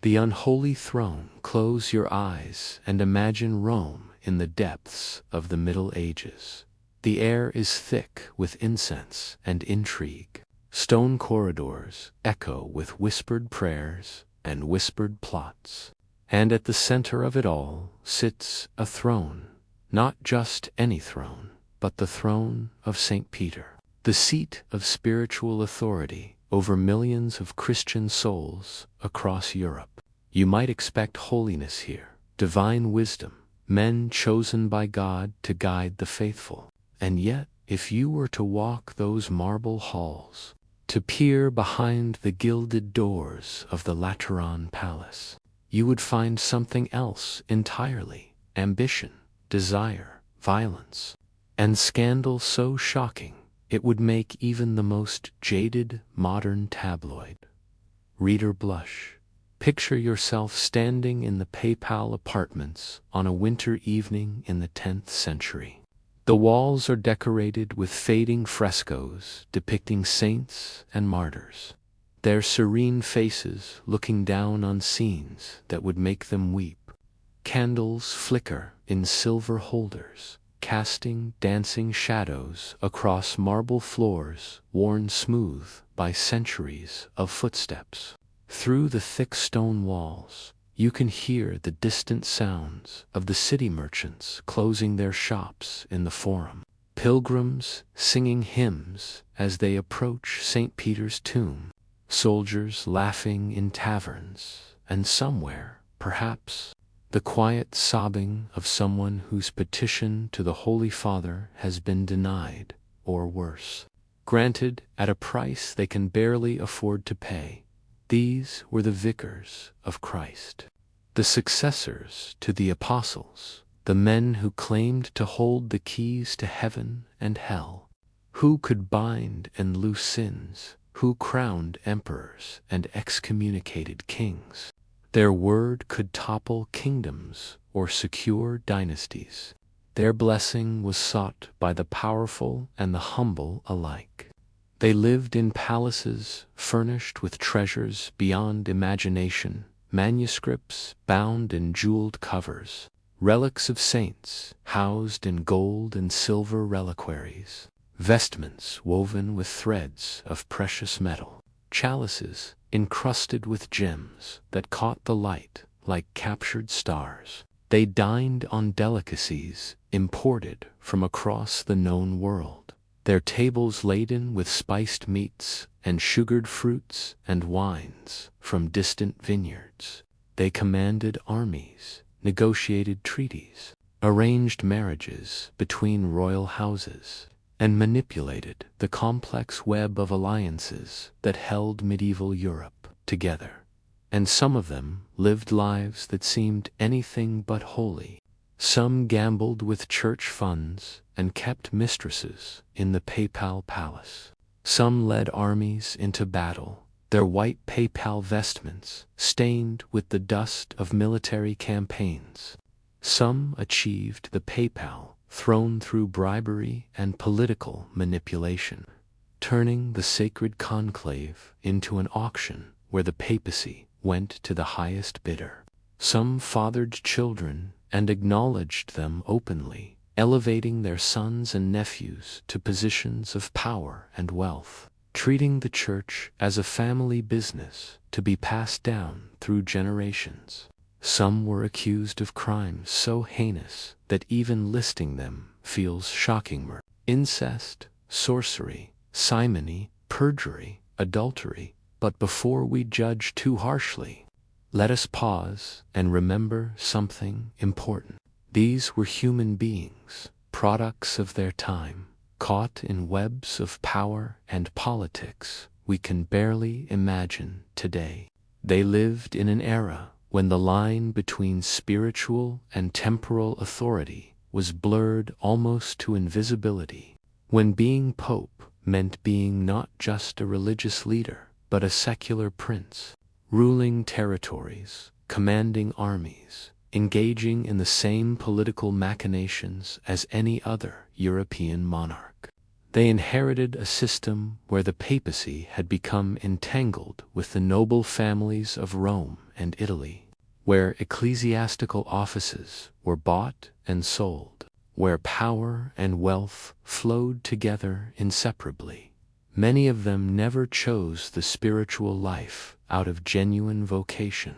The unholy throne. Close your eyes and imagine Rome in the depths of the Middle Ages. The air is thick with incense and intrigue. Stone corridors echo with whispered prayers and whispered plots. And at the center of it all sits a throne, not just any throne, but the throne of St. Peter, the seat of spiritual authority over millions of Christian souls across Europe. You might expect holiness here, divine wisdom, men chosen by God to guide the faithful. And yet, if you were to walk those marble halls, to peer behind the gilded doors of the Lateran Palace, you would find something else entirely: ambition, desire, violence, and scandal so shocking it would make even the most jaded modern tabloid reader blush. Picture yourself standing in the Papal apartments on a winter evening in the 10th century. The walls are decorated with fading frescoes depicting saints and martyrs, their serene faces looking down on scenes that would make them weep. Candles flicker in silver holders, casting dancing shadows across marble floors worn smooth by centuries of footsteps. Through the thick stone walls, you can hear the distant sounds of the city merchants closing their shops in the Forum, pilgrims singing hymns as they approach St. Peter's tomb, soldiers laughing in taverns, and somewhere, perhaps, the quiet sobbing of someone whose petition to the Holy Father has been denied, or worse, granted at a price they can barely afford to pay. These were the vicars of Christ, the successors to the apostles, the men who claimed to hold the keys to heaven and hell, who could bind and loose sins, who crowned emperors and excommunicated kings. Their word could topple kingdoms or secure dynasties. Their blessing was sought by the powerful and the humble alike. They lived in palaces furnished with treasures beyond imagination, manuscripts bound in jeweled covers, relics of saints housed in gold and silver reliquaries, vestments woven with threads of precious metal, chalices encrusted with gems that caught the light like captured stars. They dined on delicacies imported from across the known world, their tables laden with spiced meats and sugared fruits and wines from distant vineyards. They commanded armies, negotiated treaties, arranged marriages between royal houses, and manipulated the complex web of alliances that held medieval Europe together. And some of them lived lives that seemed anything but holy. Some gambled with church funds and kept mistresses in the papal palace. Some led armies into battle, their white papal vestments stained with the dust of military campaigns. Some achieved the papal throne through bribery and political manipulation, turning the sacred conclave into an auction where the papacy went to the highest bidder. Some fathered children and acknowledged them openly, elevating their sons and nephews to positions of power and wealth, treating the church as a family business to be passed down through generations. Some were accused of crimes so heinous that even listing them feels shocking: incest, sorcery, simony, perjury, adultery. But before we judge too harshly, let us pause and remember something important. These were human beings, products of their time, caught in webs of power and politics we can barely imagine today. They lived in an era when the line between spiritual and temporal authority was blurred almost to invisibility, when being pope meant being not just a religious leader, but a secular prince, ruling territories, commanding armies, engaging in the same political machinations as any other European monarch. They inherited a system where the papacy had become entangled with the noble families of Rome and Italy, where ecclesiastical offices were bought and sold, where power and wealth flowed together inseparably. Many of them never chose the spiritual life out of genuine vocation.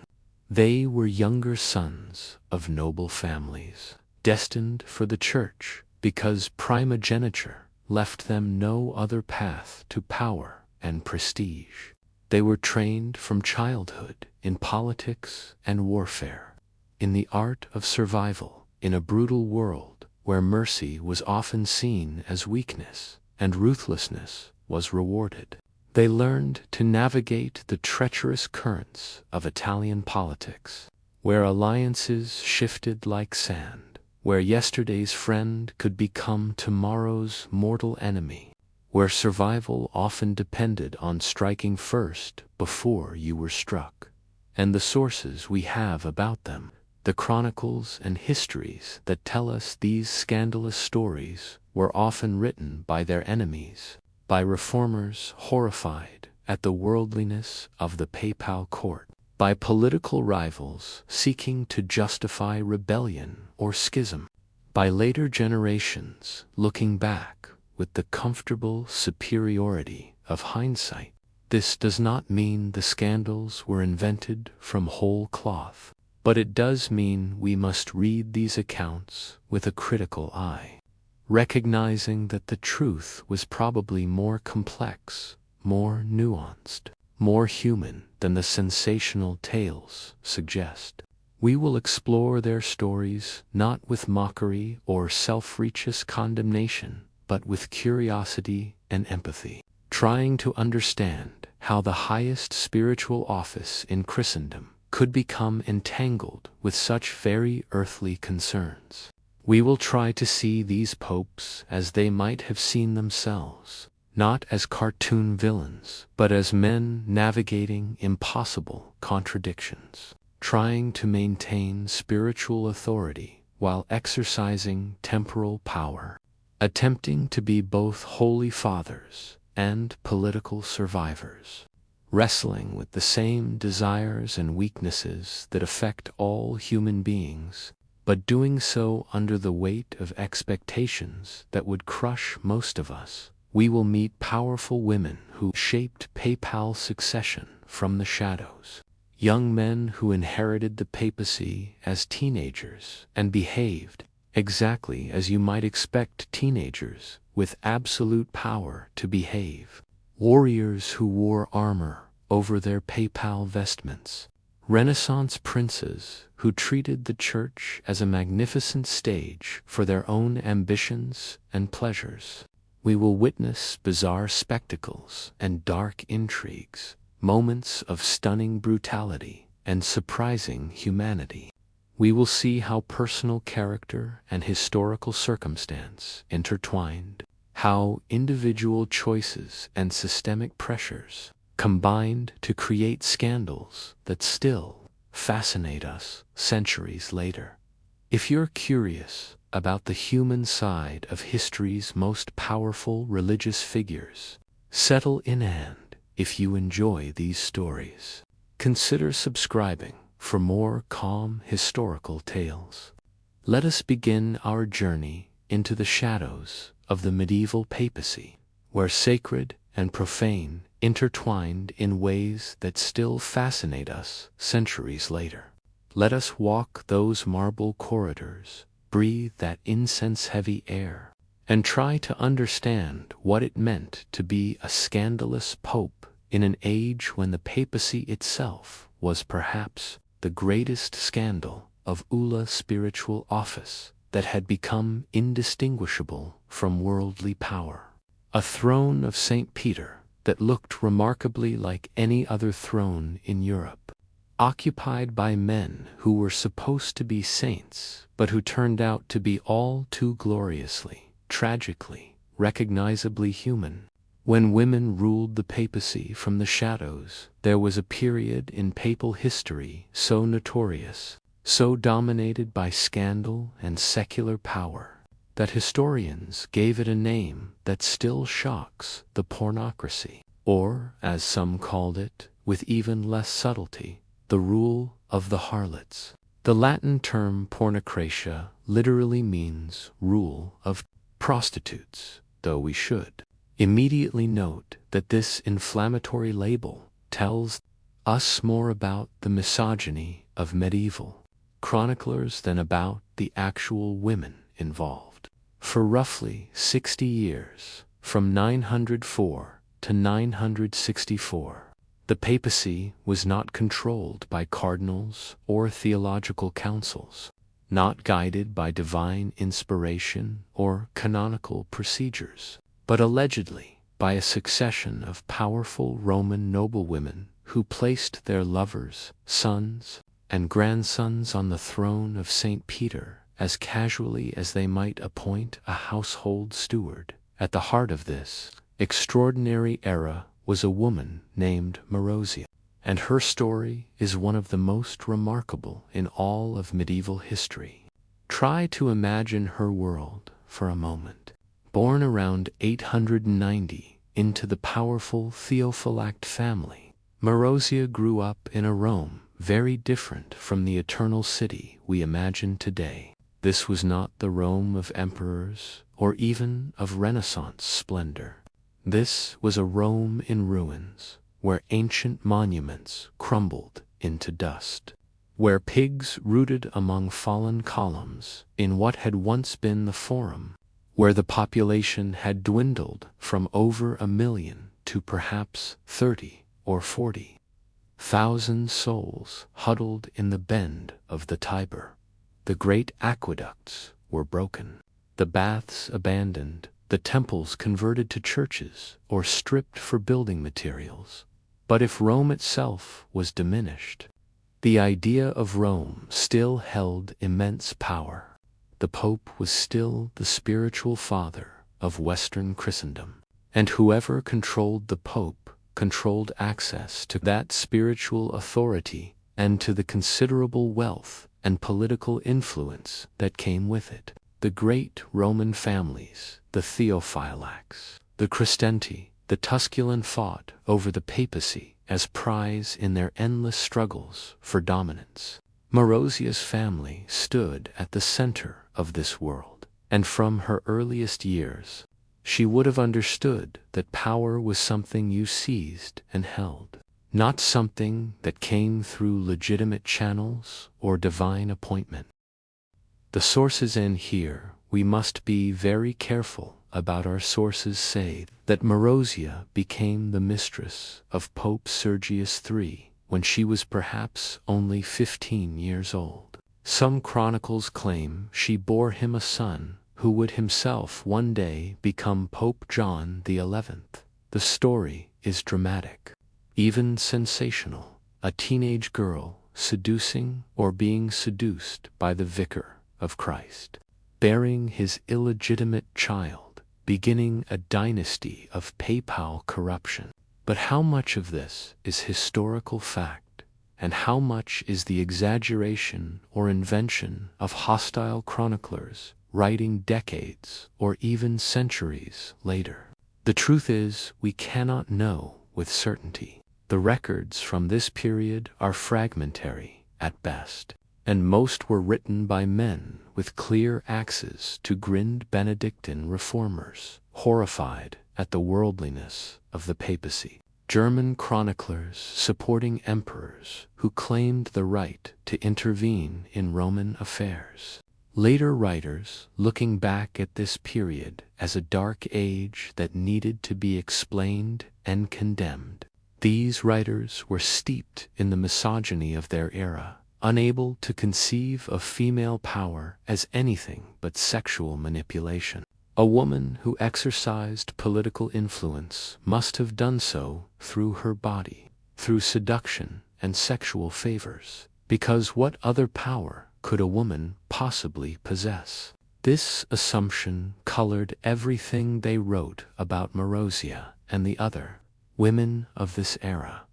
They were younger sons of noble families, destined for the church because primogeniture left them no other path to power and prestige. They were trained from childhood in politics and warfare, in the art of survival in a brutal world where mercy was often seen as weakness and ruthlessness was rewarded. They learned to navigate the treacherous currents of Italian politics, where alliances shifted like sand, where yesterday's friend could become tomorrow's mortal enemy, where survival often depended on striking first before you were struck. And the sources we have about them, the chronicles and histories that tell us these scandalous stories, were often written by their enemies, by reformers horrified at the worldliness of the papal court, by political rivals seeking to justify rebellion or schism, by later generations looking back with the comfortable superiority of hindsight. This does not mean the scandals were invented from whole cloth, but it does mean we must read these accounts with a critical eye, recognizing that the truth was probably more complex, more nuanced, more human than the sensational tales suggest. We will explore their stories not with mockery or self-righteous condemnation, but with curiosity and empathy, trying to understand how the highest spiritual office in Christendom could become entangled with such very earthly concerns. We will try to see these popes as they might have seen themselves, not as cartoon villains, but as men navigating impossible contradictions, trying to maintain spiritual authority while exercising temporal power, attempting to be both holy fathers and political survivors, wrestling with the same desires and weaknesses that affect all human beings, but doing so under the weight of expectations that would crush most of us. We will meet powerful women who shaped papal succession from the shadows, young men who inherited the papacy as teenagers and behaved exactly as you might expect teenagers with absolute power to behave, warriors who wore armor over their papal vestments, Renaissance princes who treated the church as a magnificent stage for their own ambitions and pleasures. We will witness bizarre spectacles and dark intrigues, moments of stunning brutality and surprising humanity. We will see how personal character and historical circumstance intertwined, how individual choices and systemic pressures combined to create scandals that still fascinate us centuries later. If you're curious about the human side of history's most powerful religious figures, settle in, and if you enjoy these stories, consider subscribing for more calm historical tales. Let us begin our journey into the shadows of the medieval papacy, where sacred and profane intertwined in ways that still fascinate us centuries later. Let us walk those marble corridors, breathe that incense-heavy air, and try to understand what it meant to be a scandalous pope in an age when the papacy itself was perhaps the greatest scandal of all spiritual office that had become indistinguishable from worldly power. A throne of St. Peter that looked remarkably like any other throne in Europe, occupied by men who were supposed to be saints, but who turned out to be all too gloriously, tragically, recognizably human. When women ruled the papacy from the shadows, there was a period in papal history so notorious, so dominated by scandal and secular power, that historians gave it a name that still shocks: the Pornocracy, or, as some called it, with even less subtlety, the rule of the harlots. The Latin term pornocratia literally means rule of prostitutes, though we should immediately note that this inflammatory label tells us more about the misogyny of medieval chroniclers than about the actual women involved. For roughly 60 years, from 904 to 964, the papacy was not controlled by cardinals or theological councils, not guided by divine inspiration or canonical procedures, but allegedly by a succession of powerful Roman noblewomen who placed their lovers, sons, and grandsons on the throne of St. Peter as casually as they might appoint a household steward. At the heart of this extraordinary era was a woman named Marozia, and her story is one of the most remarkable in all of medieval history. Try to imagine her world for a moment. Born around 890 into the powerful Theophylact family, Marozia grew up in a Rome very different from the eternal city we imagine today. This was not the Rome of emperors or even of Renaissance splendor. This was a Rome in ruins, where ancient monuments crumbled into dust, where pigs rooted among fallen columns in what had once been the Forum, where the population had dwindled from over 1 million to perhaps 30 or 40,000 souls huddled in the bend of the Tiber. The great aqueducts were broken, the baths abandoned, the temples converted to churches or stripped for building materials. But if Rome itself was diminished, the idea of Rome still held immense power. The Pope was still the spiritual father of Western Christendom, and whoever controlled the Pope controlled access to that spiritual authority and to the considerable wealth and political influence that came with it. The great Roman families, the Theophylacts, the Crescenti, the Tusculan, fought over the papacy as prize in their endless struggles for dominance. Marozia's family stood at the center of this world, and from her earliest years, she would have understood that power was something you seized and held, not something that came through legitimate channels or divine appointment. The sources in here, we must be very careful about. Our sources say that Marozia became the mistress of Pope Sergius III when she was perhaps only 15 years old. Some chronicles claim she bore him a son who would himself one day become Pope John XI. The story is dramatic, even sensational. A teenage girl seducing or being seduced by the vicar of Christ, bearing his illegitimate child, beginning a dynasty of papal corruption. But how much of this is historical fact, and how much is the exaggeration or invention of hostile chroniclers writing decades or even centuries later? The truth is, we cannot know with certainty. The records from this period are fragmentary at best, and most were written by men with clear axes to grinned Benedictine reformers, horrified at the worldliness of the papacy. German chroniclers supporting emperors who claimed the right to intervene in Roman affairs. Later writers looking back at this period as a dark age that needed to be explained and condemned. These writers were steeped in the misogyny of their era, unable to conceive of female power as anything but sexual manipulation. A woman who exercised political influence must have done so through her body, through seduction and sexual favors, because what other power could a woman possibly possess? This assumption colored everything they wrote about Marozia and the other women of this era.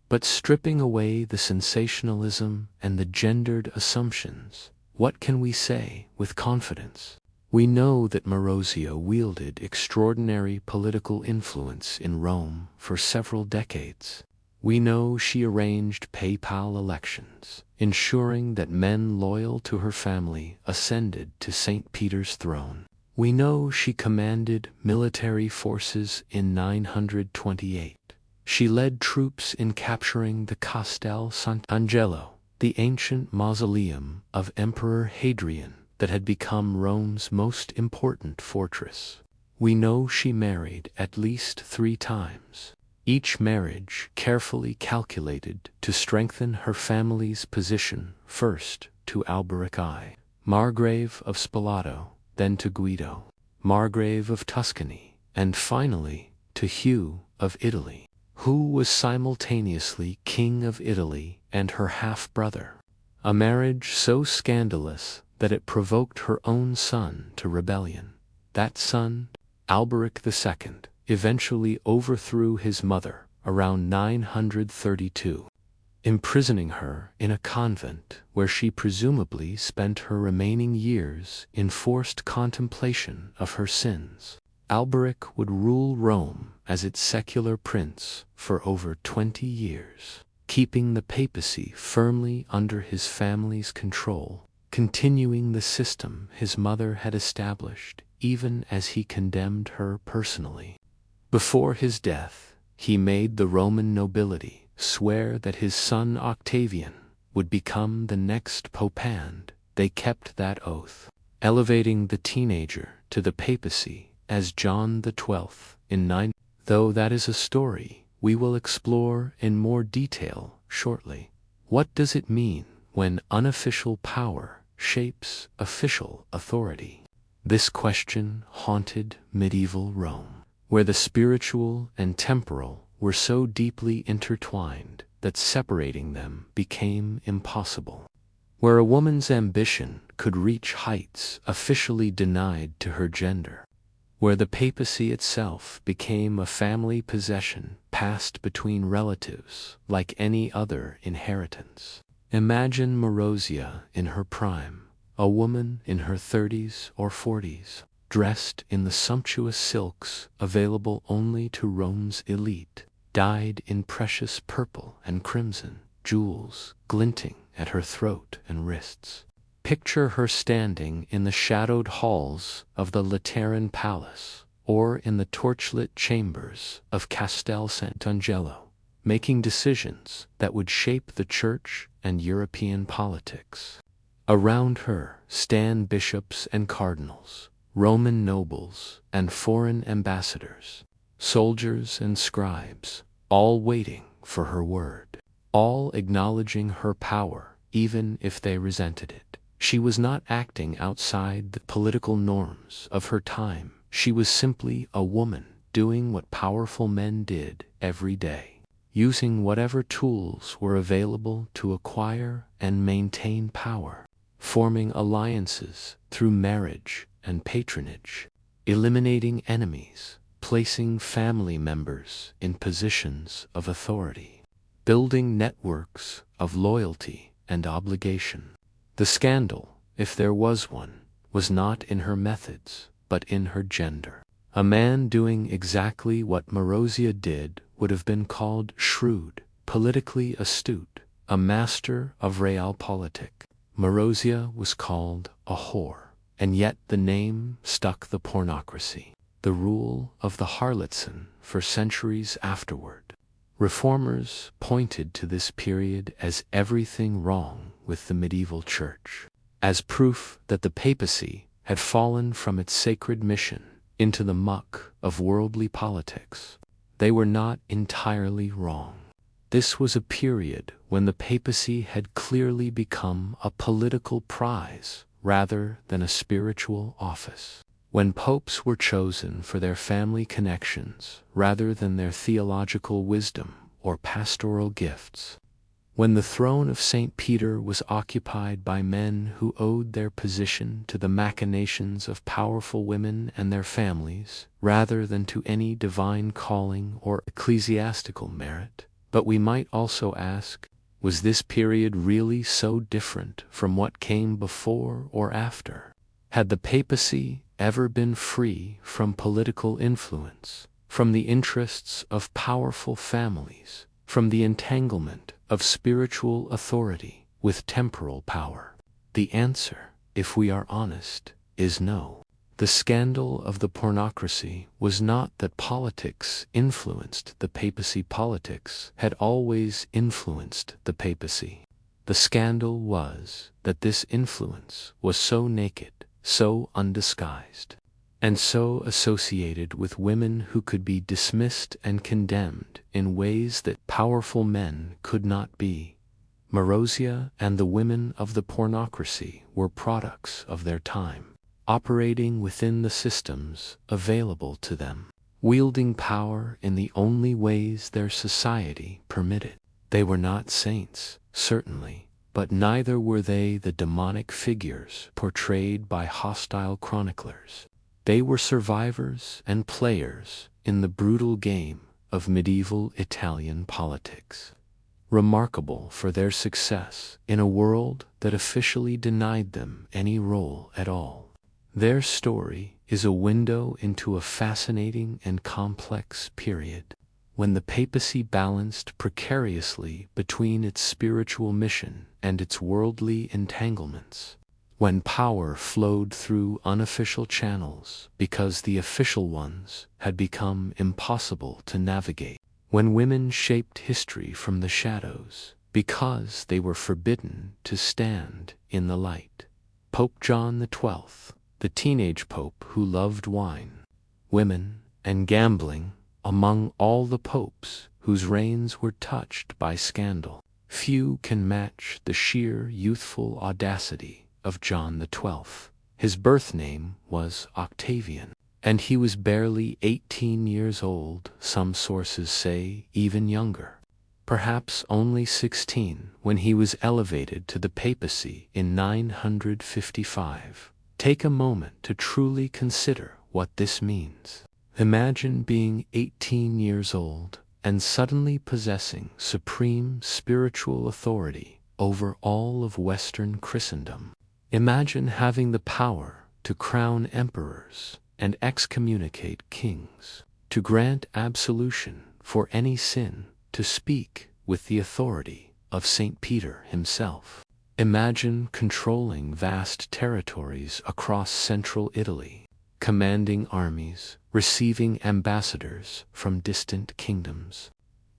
But stripping away the sensationalism and the gendered assumptions, what can we say with confidence? We know that Marozia wielded extraordinary political influence in Rome for several decades. We know she arranged papal elections, ensuring that men loyal to her family ascended to St. Peter's throne. We know she commanded military forces in 928. She led troops in capturing the Castel Sant'Angelo, the ancient mausoleum of Emperor Hadrian that had become Rome's most important fortress. We know she married at least 3 times, each marriage carefully calculated to strengthen her family's position, first to Alberic I, Margrave of Spalato, then to Guido, Margrave of Tuscany, and finally to Hugh of Italy, who was simultaneously King of Italy and her half-brother. A marriage so scandalous that it provoked her own son to rebellion. That son, Alberic II, eventually overthrew his mother around 932, imprisoning her in a convent where she presumably spent her remaining years in forced contemplation of her sins. Alberic would rule Rome as its secular prince for over 20 years, keeping the papacy firmly under his family's control, continuing the system his mother had established even as he condemned her personally. Before his death, he made the Roman nobility swear that his son Octavian would become the next pope, and they kept that oath, elevating the teenager to the papacy as John XII in 9. Though that is a story we will explore in more detail shortly. What does it mean when unofficial power shapes official authority? This question haunted medieval Rome, where the spiritual and temporal were so deeply intertwined that separating them became impossible. Where a woman's ambition could reach heights officially denied to her gender. Where the papacy itself became a family possession passed between relatives like any other inheritance. Imagine Marozia in her prime, a woman in her 30s or 40s, dressed in the sumptuous silks available only to Rome's elite, dyed in precious purple and crimson, jewels glinting at her throat and wrists. Picture her standing in the shadowed halls of the Lateran Palace or in the torchlit chambers of Castel Sant'Angelo, making decisions that would shape the church and European politics. Around her stand bishops and cardinals, Roman nobles and foreign ambassadors, soldiers and scribes, all waiting for her word, all acknowledging her power even if they resented it. She was not acting outside the political norms of her time. She was simply a woman doing what powerful men did every day, using whatever tools were available to acquire and maintain power, forming alliances through marriage and patronage, eliminating enemies, placing family members in positions of authority, building networks of loyalty and obligation. The scandal, if there was one, was not in her methods, but in her gender. A man doing exactly what Marozia did would have been called shrewd, politically astute, a master of realpolitik. Marozia was called a whore, and yet the name stuck. The Pornocracy, the rule of the harlotson for centuries afterward. Reformers pointed to this period as everything wrong with the medieval church, as proof that the papacy had fallen from its sacred mission into the muck of worldly politics. They were not entirely wrong. This was a period when the papacy had clearly become a political prize rather than a spiritual office. When popes were chosen for their family connections rather than their theological wisdom or pastoral gifts. When the throne of St. Peter was occupied by men who owed their position to the machinations of powerful women and their families, rather than to any divine calling or ecclesiastical merit. But we might also ask, was this period really so different from what came before or after? Had the papacy ever been free from political influence, from the interests of powerful families, from the entanglement of spiritual authority with temporal power? The answer, if we are honest, is no. The scandal of the Pornocracy was not that politics influenced the papacy. Politics had always influenced the papacy. The scandal was that this influence was so naked, so undisguised, and so associated with women who could be dismissed and condemned in ways that powerful men could not be. Marozia and the women of the Pornocracy were products of their time, operating within the systems available to them, wielding power in the only ways their society permitted. They were not saints, certainly, but neither were they the demonic figures portrayed by hostile chroniclers. They were survivors and players in the brutal game of medieval Italian politics, remarkable for their success in a world that officially denied them any role at all. Their story is a window into a fascinating and complex period, when the papacy balanced precariously between its spiritual mission and its worldly entanglements, when power flowed through unofficial channels because the official ones had become impossible to navigate, when women shaped history from the shadows because they were forbidden to stand in the light. Pope John XII, the teenage pope who loved wine, women, and gambling, among all the popes whose reigns were touched by scandal, few can match the sheer youthful audacity of John XII. His birth name was Octavian, and he was barely 18 years old, some sources say even younger. Perhaps only 16 when he was elevated to the papacy in 955. Take a moment to truly consider what this means. Imagine being 18 years old and suddenly possessing supreme spiritual authority over all of Western Christendom. Imagine having the power to crown emperors and excommunicate kings, to grant absolution for any sin, to speak with the authority of St. Peter himself. Imagine controlling vast territories across central Italy, commanding armies, receiving ambassadors from distant kingdoms,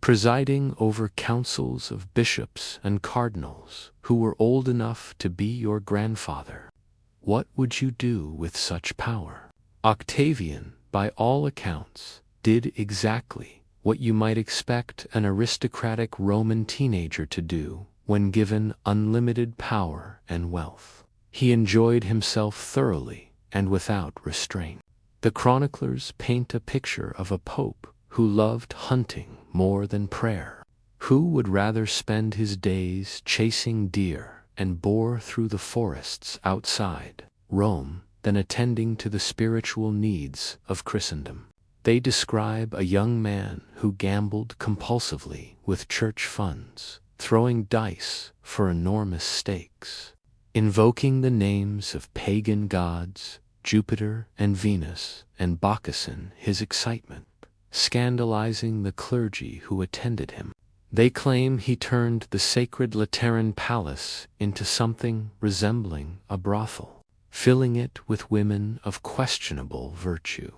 presiding over councils of bishops and cardinals who were old enough to be your grandfather. What would you do with such power? Octavian, by all accounts, did exactly what you might expect an aristocratic Roman teenager to do when given unlimited power and wealth. He enjoyed himself thoroughly and without restraint. The chroniclers paint a picture of a pope who loved hunting more than prayer. Who would rather spend his days chasing deer and boar through the forests outside Rome than attending to the spiritual needs of Christendom? They describe a young man who gambled compulsively with church funds, throwing dice for enormous stakes, invoking the names of pagan gods, Jupiter and Venus, and Bacchus in his excitement, scandalizing the clergy who attended him. They claim he turned the sacred Lateran palace into something resembling a brothel, filling it with women of questionable virtue,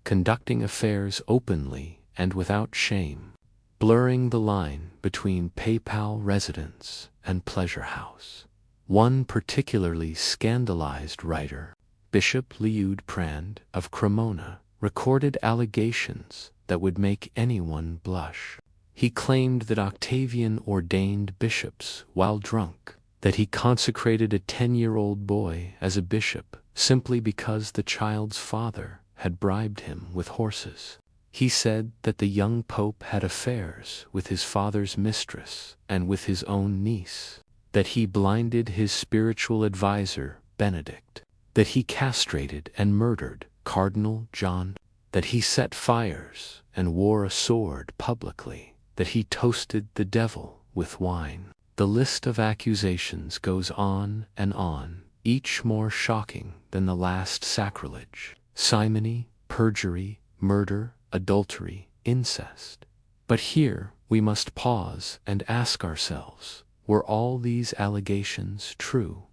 conducting affairs openly and without shame, blurring the line between papal residence and pleasure house. One particularly scandalized writer, Bishop Liudprand of Cremona, recorded allegations that would make anyone blush. He claimed that Octavian ordained bishops while drunk, that he consecrated a 10-year-old boy as a bishop simply because the child's father had bribed him with horses. He said that the young pope had affairs with his father's mistress and with his own niece, that he blinded his spiritual advisor, Benedict, that he castrated and murdered Cardinal John, that he set fires and wore a sword publicly, that he toasted the devil with wine. The list of accusations goes on and on, each more shocking than the last sacrilege: simony, perjury, murder, adultery, incest. But here we must pause and ask ourselves, were all these allegations true?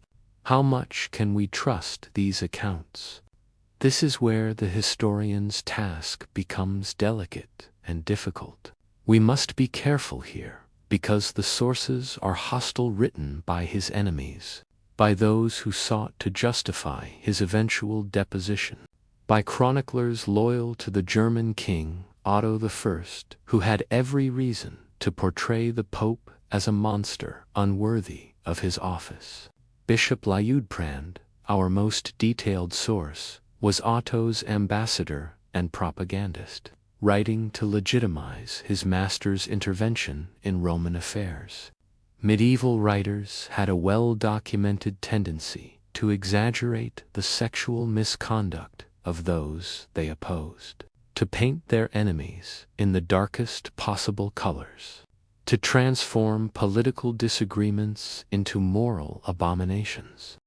How much can we trust these accounts? This is where the historian's task becomes delicate and difficult. We must be careful here, because the sources are hostile, written by his enemies, by those who sought to justify his eventual deposition, by chroniclers loyal to the German king Otto I, who had every reason to portray the Pope as a monster unworthy of his office. Bishop Liutprand, our most detailed source, was Otto's ambassador and propagandist, writing to legitimize his master's intervention in Roman affairs. Medieval writers had a well-documented tendency to exaggerate the sexual misconduct of those they opposed, to paint their enemies in the darkest possible colors, to transform political disagreements into moral abominations.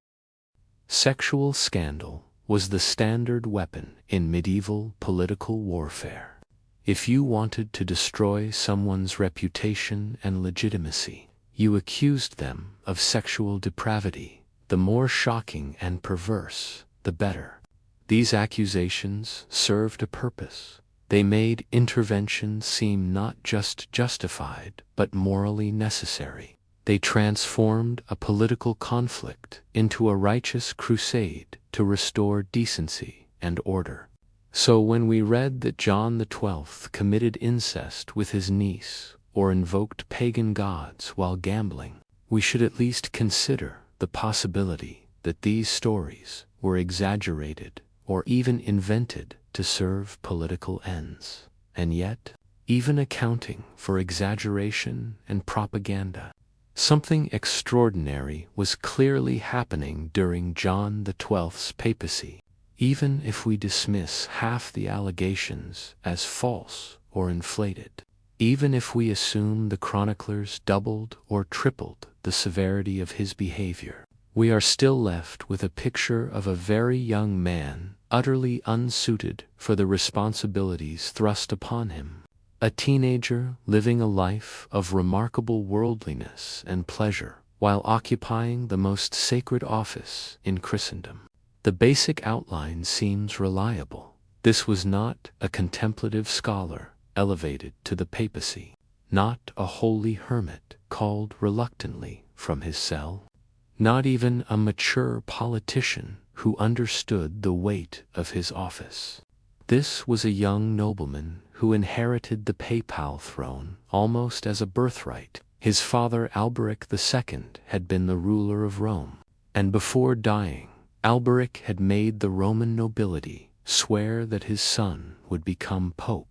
Sexual scandal was the standard weapon in medieval political warfare. If you wanted to destroy someone's reputation and legitimacy, you accused them of sexual depravity. The more shocking and perverse, the better. These accusations served a purpose. They made intervention seem not just justified, but morally necessary. They transformed a political conflict into a righteous crusade to restore decency and order. So when we read that John XII committed incest with his niece or invoked pagan gods while gambling, we should at least consider the possibility that these stories were exaggerated or even invented to serve political ends. And yet, even accounting for exaggeration and propaganda, something extraordinary was clearly happening during John XII's papacy. Even if we dismiss half the allegations as false or inflated, even if we assume the chroniclers doubled or tripled the severity of his behavior, we are still left with a picture of a very young man utterly unsuited for the responsibilities thrust upon him. A teenager living a life of remarkable worldliness and pleasure while occupying the most sacred office in Christendom. The basic outline seems reliable. This was not a contemplative scholar elevated to the papacy, not a holy hermit called reluctantly from his cell, not even a mature politician who understood the weight of his office. This was a young nobleman who inherited the papal throne almost as a birthright. His father Alberic II had been the ruler of Rome, and before dying, Alberic had made the Roman nobility swear that his son would become pope.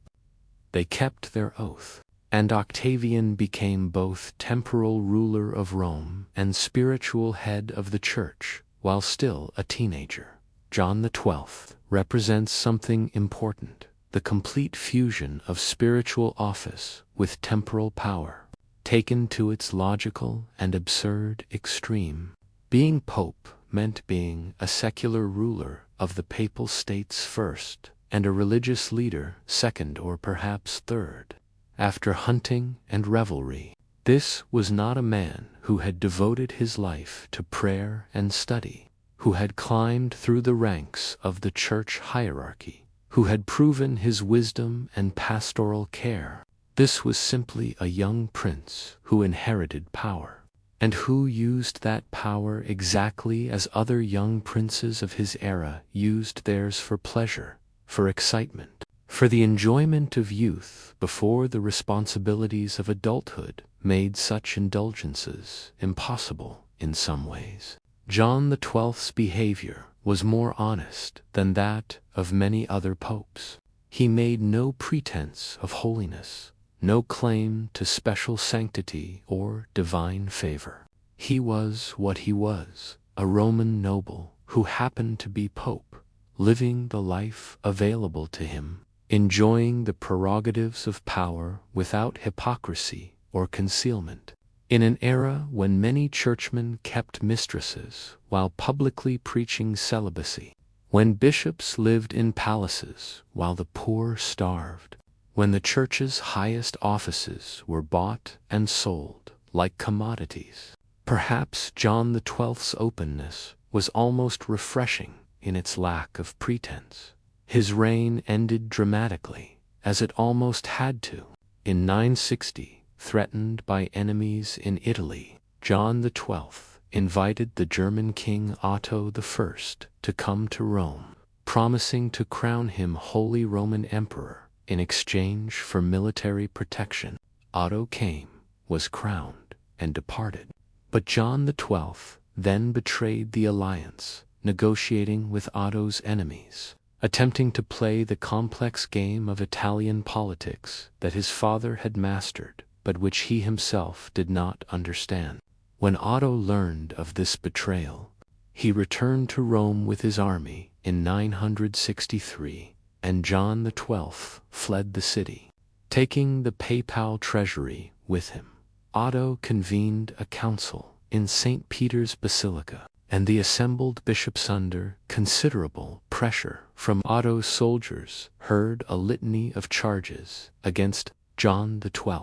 They kept their oath, and Octavian became both temporal ruler of Rome and spiritual head of the Church while still a teenager. John XII represents something important: the complete fusion of spiritual office with temporal power, taken to its logical and absurd extreme. Being pope meant being a secular ruler of the papal states first, and a religious leader second or perhaps third, after hunting and revelry. This was not a man who had devoted his life to prayer and study, who had climbed through the ranks of the church hierarchy, who had proven his wisdom and pastoral care. This was simply a young prince who inherited power, and who used that power exactly as other young princes of his era used theirs: for pleasure, for excitement, for the enjoyment of youth before the responsibilities of adulthood made such indulgences impossible in some ways. John XII's behavior was more honest than that of many other popes. He made no pretense of holiness, no claim to special sanctity or divine favor. He was what he was, a Roman noble who happened to be pope, living the life available to him, enjoying the prerogatives of power without hypocrisy or concealment. In an era when many churchmen kept mistresses while publicly preaching celibacy, when bishops lived in palaces while the poor starved, when the church's highest offices were bought and sold like commodities, perhaps John XII's openness was almost refreshing in its lack of pretense. His reign ended dramatically, as it almost had to. In 960, threatened by enemies in Italy, John XII invited the German king Otto I to come to Rome, promising to crown him Holy Roman Emperor in exchange for military protection. Otto came, was crowned, and departed. But John XII then betrayed the alliance, negotiating with Otto's enemies, attempting to play the complex game of Italian politics that his father had mastered, but which he himself did not understand. When Otto learned of this betrayal, he returned to Rome with his army in 963, and John XII fled the city, taking the papal treasury with him. Otto convened a council in St. Peter's Basilica, and the assembled bishops, under considerable pressure from Otto's soldiers, heard a litany of charges against John XII.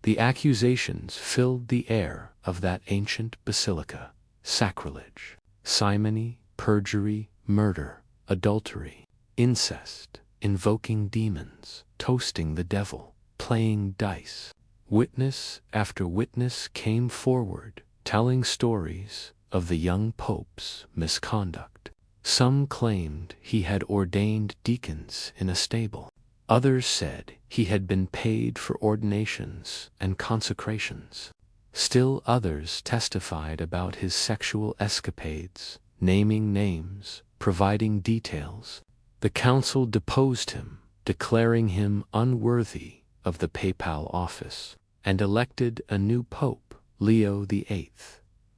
The accusations filled the air of that ancient basilica: sacrilege, simony, perjury, murder, adultery, incest, invoking demons, toasting the devil, playing dice. Witness after witness came forward, telling stories of the young pope's misconduct. Some claimed he had ordained deacons in a stable. Others said he had been paid for ordinations and consecrations. Still others testified about his sexual escapades, naming names, providing details. The council deposed him, declaring him unworthy of the papal office, and elected a new pope, Leo VIII.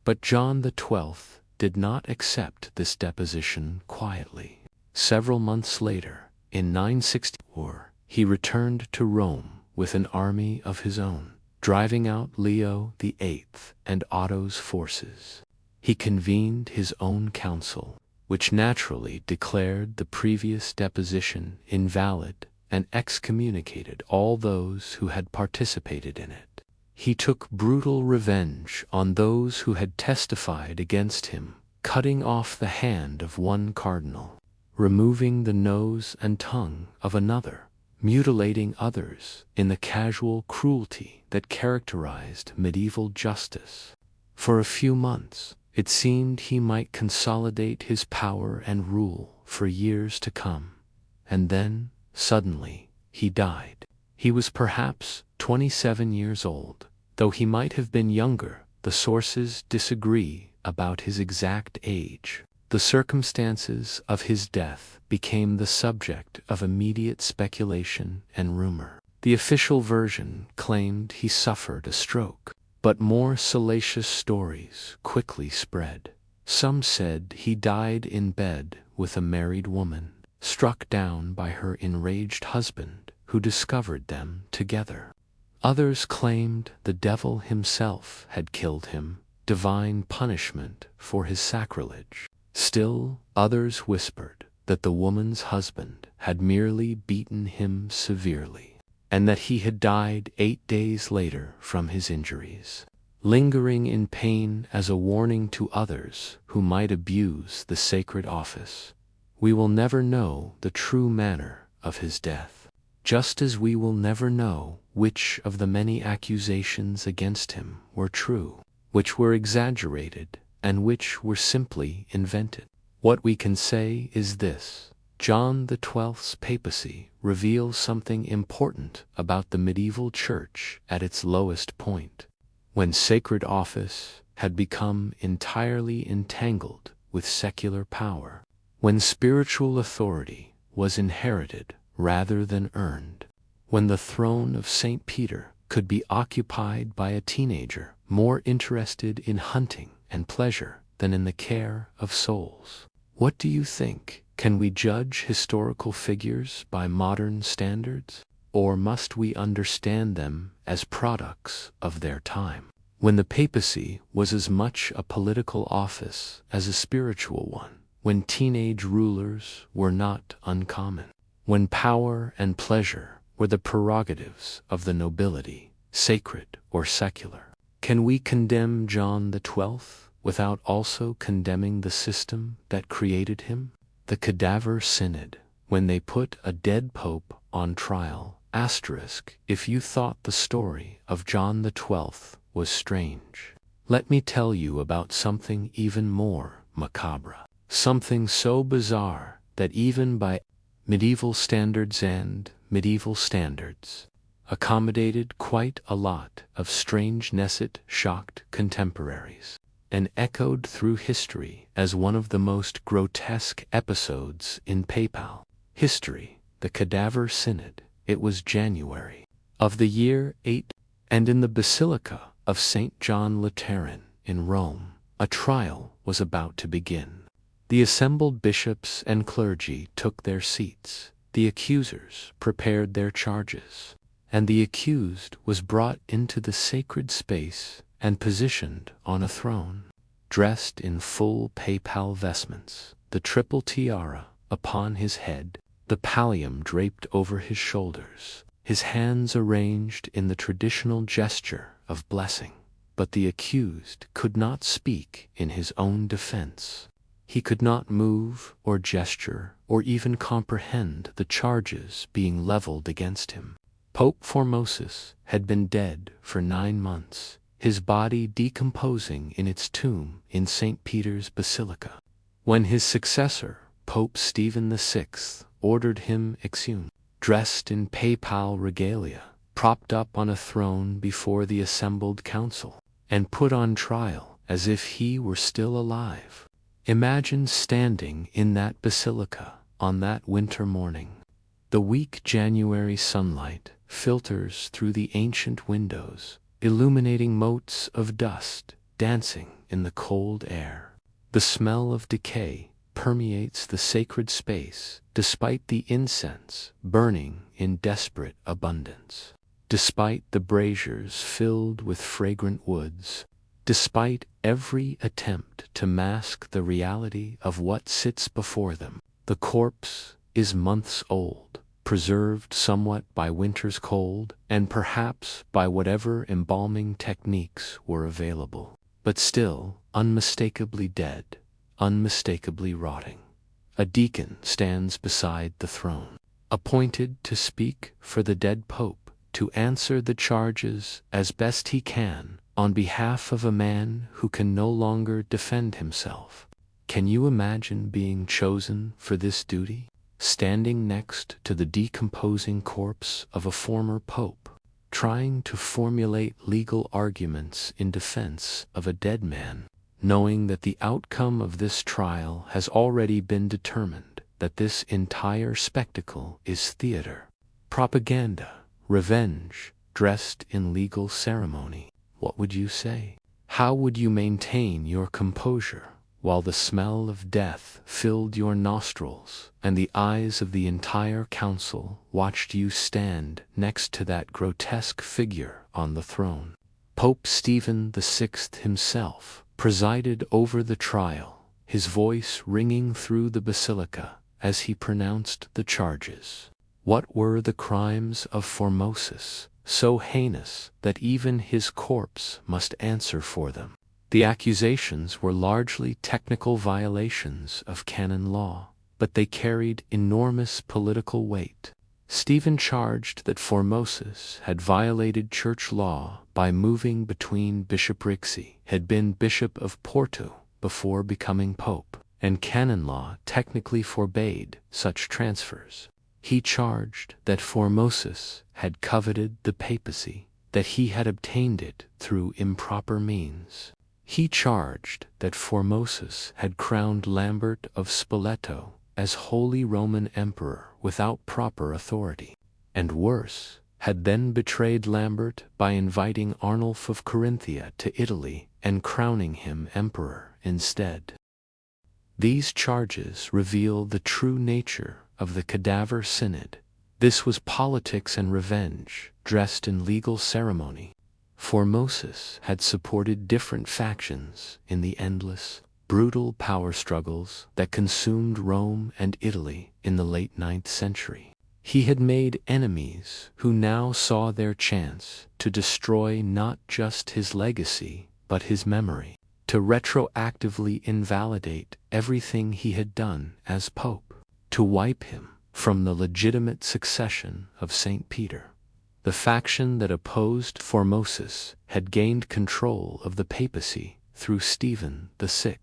But John XII did not accept this deposition quietly. Several months later, in 964, he returned to Rome with an army of his own, driving out Leo VIII and Otto's forces. He convened his own council, which naturally declared the previous deposition invalid and excommunicated all those who had participated in it. He took brutal revenge on those who had testified against him, cutting off the hand of one cardinal, removing the nose and tongue of another, mutilating others in the casual cruelty that characterized medieval justice. For a few months, it seemed he might consolidate his power and rule for years to come. And then, suddenly, he died. He was perhaps 27 years old, though he might have been younger. The sources disagree about his exact age. The circumstances of his death became the subject of immediate speculation and rumor. The official version claimed he suffered a stroke, but more salacious stories quickly spread. Some said he died in bed with a married woman, struck down by her enraged husband, who discovered them together. Others claimed the devil himself had killed him, divine punishment for his sacrilege. Still others whispered that the woman's husband had merely beaten him severely, and that he had died 8 days later from his injuries, lingering in pain as a warning to others who might abuse the sacred office. We will never know the true manner of his death, just as we will never know which of the many accusations against him were true, which were exaggerated, and which were simply invented. What we can say is this: John XII's papacy reveals something important about the medieval church at its lowest point, when sacred office had become entirely entangled with secular power, when spiritual authority was inherited rather than earned, when the throne of St. Peter could be occupied by a teenager more interested in hunting and pleasure than in the care of souls. What do you think? Can we judge historical figures by modern standards, or must we understand them as products of their time? when the papacy was as much a political office as a spiritual one, when teenage rulers were not uncommon, when power and pleasure were the prerogatives of the nobility, sacred or secular. Can we condemn John XII without also condemning the system that created him? The Cadaver Synod, when they put a dead pope on trial, if you thought the story of John XII was strange, let me tell you about something even more macabre, something so bizarre that even by medieval standards accommodated quite a lot of strangeness. It shocked contemporaries and echoed through history as one of the most grotesque episodes in Papal history. The Cadaver Synod. It was January of the year 8, and in the Basilica of St. John Lateran in Rome, a trial was about to begin. The assembled bishops and clergy took their seats, the accusers prepared their charges, and the accused was brought into the sacred space and positioned on a throne, dressed in full papal vestments, the triple tiara upon his head, the pallium draped over his shoulders, his hands arranged in the traditional gesture of blessing. But the accused could not speak in his own defense. He could not move or gesture or even comprehend the charges being leveled against him. Pope Formosus had been dead for 9 months, his body decomposing in its tomb in St. Peter's Basilica, when his successor, Pope Stephen VI, ordered him exhumed, dressed in papal regalia, propped up on a throne before the assembled council, and put on trial as if he were still alive. Imagine standing in that basilica on that winter morning. The weak January sunlight filters through the ancient windows, illuminating motes of dust dancing in the cold air. The smell of decay permeates the sacred space, despite the incense burning in desperate abundance, despite the braziers filled with fragrant woods, despite every attempt to mask the reality of what sits before them. The corpse is months old, preserved somewhat by winter's cold and perhaps by whatever embalming techniques were available, but still unmistakably dead, unmistakably rotting. A deacon stands beside the throne, appointed to speak for the dead pope, to answer the charges as best he can on behalf of a man who can no longer defend himself. Can you imagine being chosen for this duty? Standing next to the decomposing corpse of a former pope, trying to formulate legal arguments in defense of a dead man, knowing that the outcome of this trial has already been determined, that this entire spectacle is theater, propaganda, revenge, dressed in legal ceremony. What would you say? How would you maintain your composure while the smell of death filled your nostrils and the eyes of the entire council watched you stand next to that grotesque figure on the throne? Pope Stephen VI himself presided over the trial, his voice ringing through the basilica as he pronounced the charges. What were the crimes of Formosus, so heinous that even his corpse must answer for them? The accusations were largely technical violations of canon law, but they carried enormous political weight. Stephen charged that Formosus had violated church law by moving between bishoprics, had been Bishop of Porto before becoming pope, and canon law technically forbade such transfers. He charged that Formosus had coveted the papacy, that he had obtained it through improper means. He charged that Formosus had crowned Lambert of Spoleto as Holy Roman Emperor without proper authority, and worse, had then betrayed Lambert by inviting Arnulf of Carinthia to Italy and crowning him emperor instead. These charges reveal the true nature of the Cadaver Synod. This was politics and revenge, dressed in legal ceremony. Formosus had supported different factions in the endless, brutal power struggles that consumed Rome and Italy in the late 9th century. He had made enemies who now saw their chance to destroy not just his legacy but his memory, to retroactively invalidate everything he had done as Pope, to wipe him from the legitimate succession of St. Peter. The faction that opposed Formosus had gained control of the papacy through Stephen VI,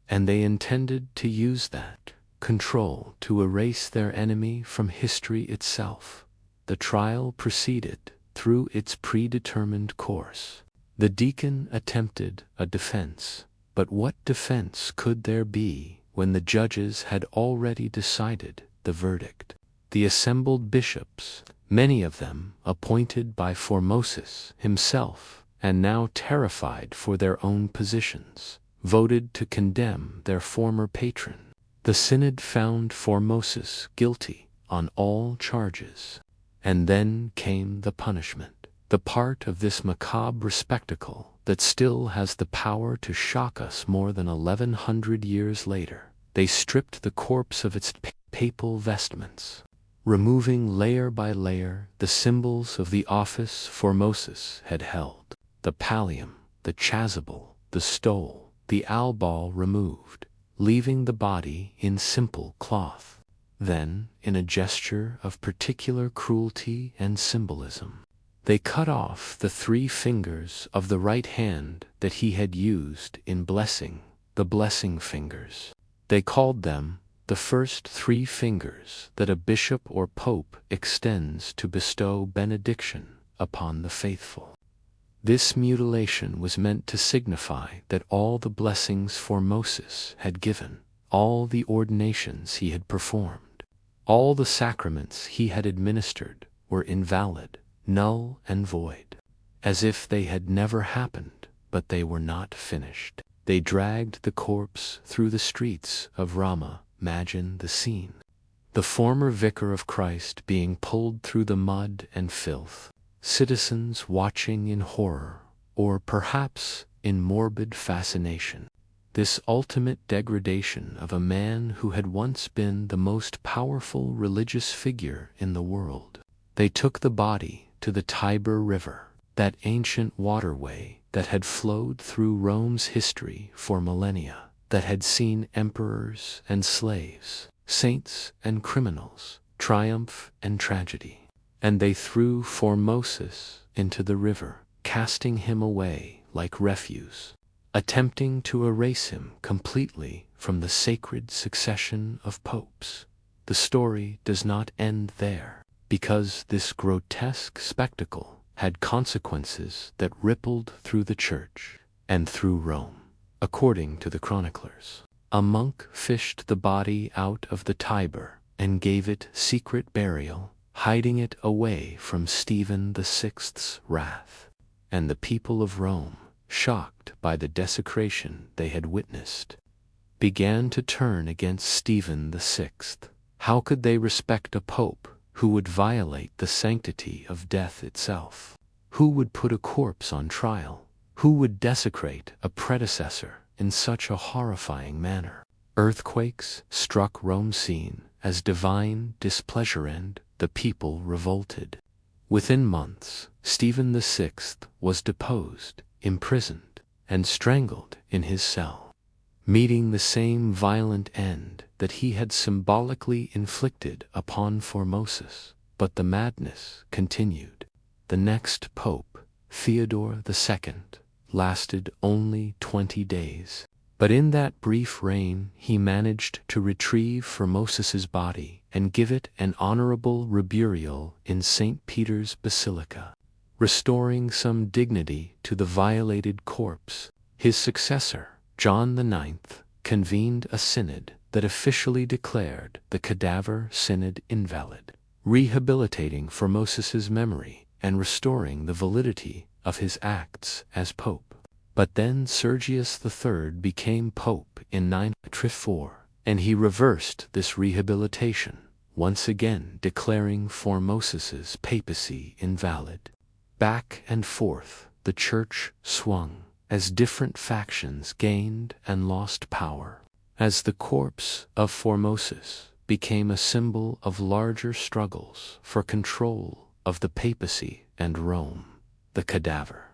and they intended to use that control to erase their enemy from history itself. The trial proceeded through its predetermined course. The deacon attempted a defense, but what defense could there be when the judges had already decided the verdict? The assembled bishops, many of them appointed by Formosus himself and now terrified for their own positions, voted to condemn their former patron. The synod found Formosus guilty on all charges. And then came the punishment, the part of this macabre spectacle that still has the power to shock us more than 1100 years later. They stripped the corpse of its papal vestments, removing layer by layer the symbols of the office Formosus had held. The pallium, the chasuble, the stole, the albal removed, leaving the body in simple cloth. Then, in a gesture of particular cruelty and symbolism, they cut off the 3 fingers of the right hand that he had used in blessing, the blessing fingers. They called them the first 3 fingers that a bishop or pope extends to bestow benediction upon the faithful. This mutilation was meant to signify that all the blessings Formosus had given, all the ordinations he had performed, all the sacraments he had administered were invalid, null and void, as if they had never happened, but they were not finished. They dragged the corpse through the streets of Rama. Imagine the scene. The former vicar of Christ being pulled through the mud and filth, citizens watching in horror, or perhaps in morbid fascination. This ultimate degradation of a man who had once been the most powerful religious figure in the world. They took the body to the Tiber River, that ancient waterway that had flowed through Rome's history for millennia, that had seen emperors and slaves, saints and criminals, triumph and tragedy. And they threw Formosus into the river, casting him away like refuse, attempting to erase him completely from the sacred succession of popes. The story does not end there, because this grotesque spectacle had consequences that rippled through the church and through Rome. According to the chroniclers, a monk fished the body out of the Tiber and gave it secret burial, hiding it away from Stephen VI's wrath. And the people of Rome, shocked by the desecration they had witnessed, began to turn against Stephen VI. How could they respect a pope who would violate the sanctity of death itself? Who would put a corpse on trial? Who would desecrate a predecessor in such a horrifying manner? Earthquakes struck Rome's scene as divine displeasure, and the people revolted. Within months, Stephen VI was deposed, imprisoned, and strangled in his cell, meeting the same violent end that he had symbolically inflicted upon Formosus. But the madness continued. The next pope, Theodore II, lasted only 20 days. But in that brief reign he managed to retrieve Formosus's body and give it an honorable reburial in St. Peter's Basilica, restoring some dignity to the violated corpse. His successor, John IX, convened a synod that officially declared the Cadaver Synod invalid, rehabilitating Formosus's memory and restoring the validity of his acts as pope. But then Sergius III became pope in 934, and he reversed this rehabilitation, once again declaring Formosus's papacy invalid. Back and forth, the Church swung, as different factions gained and lost power. As the corpse of Formosus became a symbol of larger struggles for control of the papacy and Rome, the Cadaver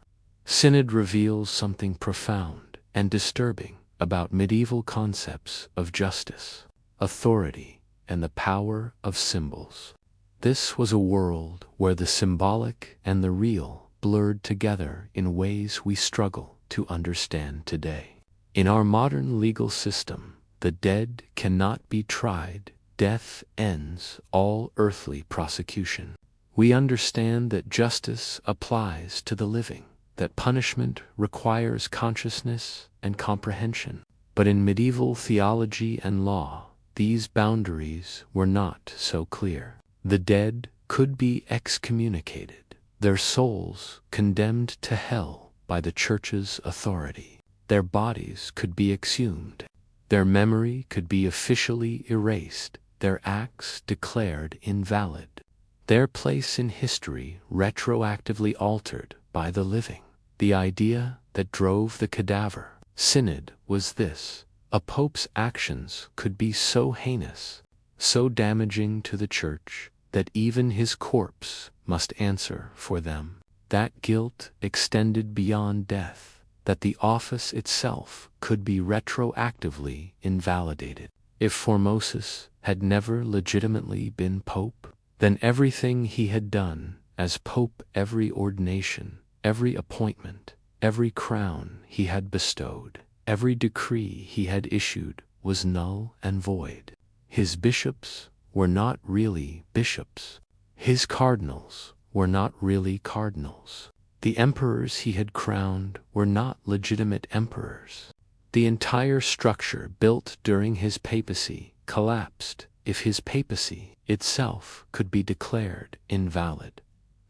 Synod reveals something profound and disturbing about medieval concepts of justice, authority, and the power of symbols. This was a world where the symbolic and the real blurred together in ways we struggle to understand today. In our modern legal system, the dead cannot be tried. Death ends all earthly prosecution. We understand that justice applies to the living, that punishment requires consciousness and comprehension. But in medieval theology and law, these boundaries were not so clear. The dead could be excommunicated, their souls condemned to hell by the Church's authority. Their bodies could be exhumed, their memory could be officially erased, their acts declared invalid, their place in history retroactively altered by the living. The idea that drove the Cadaver Synod was this: a pope's actions could be so heinous, so damaging to the Church, that even his corpse must answer for them. That guilt extended beyond death, that the office itself could be retroactively invalidated. If Formosus had never legitimately been pope, then everything he had done as pope, every ordination, every appointment, every crown he had bestowed, every decree he had issued, was null and void. His bishops were not really bishops. His cardinals were not really cardinals. The emperors he had crowned were not legitimate emperors. The entire structure built during his papacy collapsed if his papacy itself could be declared invalid.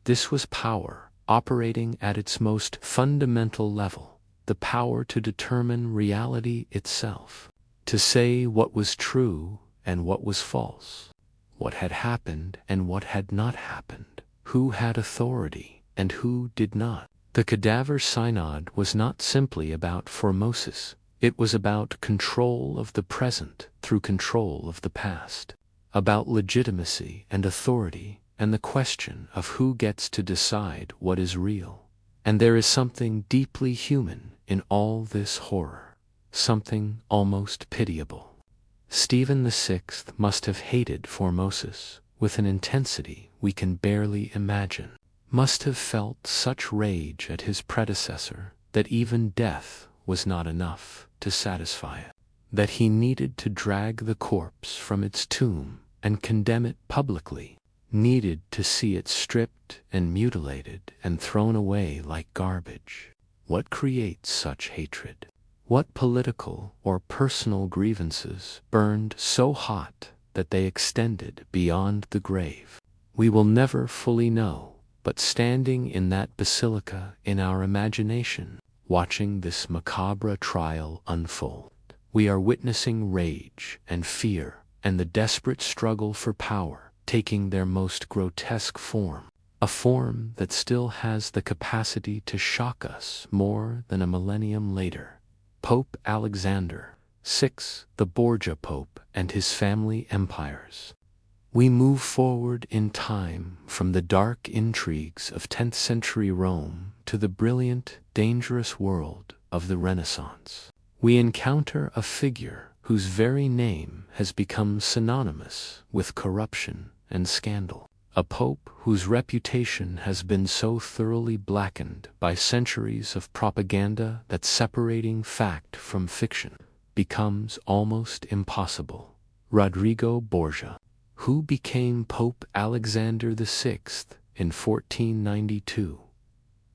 This was power operating at its most fundamental level, the power to determine reality itself, to say what was true and what was false, what had happened and what had not happened, who had authority and who did not. The Cadaver Synod was not simply about Formosus. It was about control of the present through control of the past, about legitimacy and authority and the question of who gets to decide what is real. And there is something deeply human in all this horror, something almost pitiable. Stephen VI must have hated Formosus with an intensity we can barely imagine, must have felt such rage at his predecessor that even death was not enough to satisfy it, that he needed to drag the corpse from its tomb and condemn it publicly, needed to see it stripped and mutilated and thrown away like garbage. What creates such hatred? What political or personal grievances burned so hot that they extended beyond the grave? We will never fully know, but standing in that basilica in our imagination, watching this macabre trial unfold, we are witnessing rage and fear and the desperate struggle for power taking their most grotesque form, a form that still has the capacity to shock us more than a millennium later. Pope Alexander VI, the Borgia Pope, and his family empires. We move forward in time from the dark intrigues of 10th century Rome to the brilliant, dangerous world of the Renaissance. We encounter a figure whose very name has become synonymous with corruption and scandal, a pope whose reputation has been so thoroughly blackened by centuries of propaganda that separating fact from fiction becomes almost impossible. Rodrigo Borgia, who became Pope Alexander VI in 1492.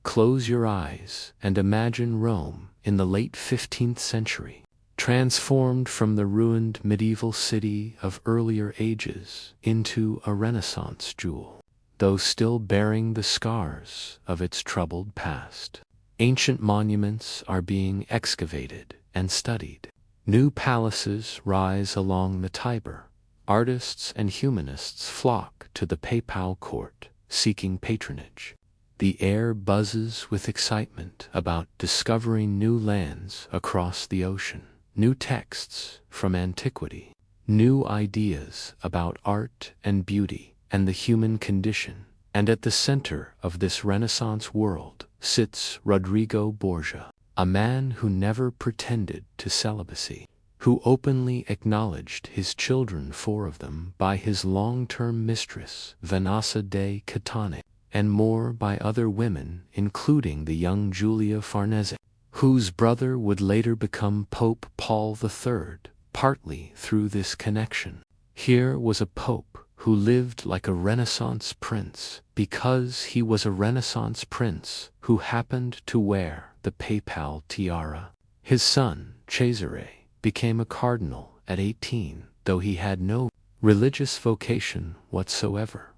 Close your eyes and imagine Rome in the late 15th century, transformed from the ruined medieval city of earlier ages into a Renaissance jewel, though still bearing the scars of its troubled past. Ancient monuments are being excavated and studied. New palaces rise along the Tiber. Artists and humanists flock to the Papal court, seeking patronage. The air buzzes with excitement about discovering new lands across the ocean, new texts from antiquity, new ideas about art and beauty and the human condition. And at the center of this Renaissance world sits Rodrigo Borgia, a man who never pretended to celibacy, who openly acknowledged his children, 4 of them, by his long-term mistress, Vanessa de Catane, and more by other women, including the young Giulia Farnese, whose brother would later become Pope Paul III, partly through this connection. Here was a pope who lived like a Renaissance prince because he was a Renaissance prince who happened to wear the papal tiara. His son, Cesare, became a cardinal at 18, though he had no religious vocation whatsoever,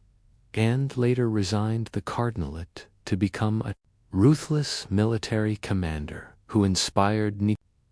and later resigned the cardinalate to become a ruthless military commander who inspired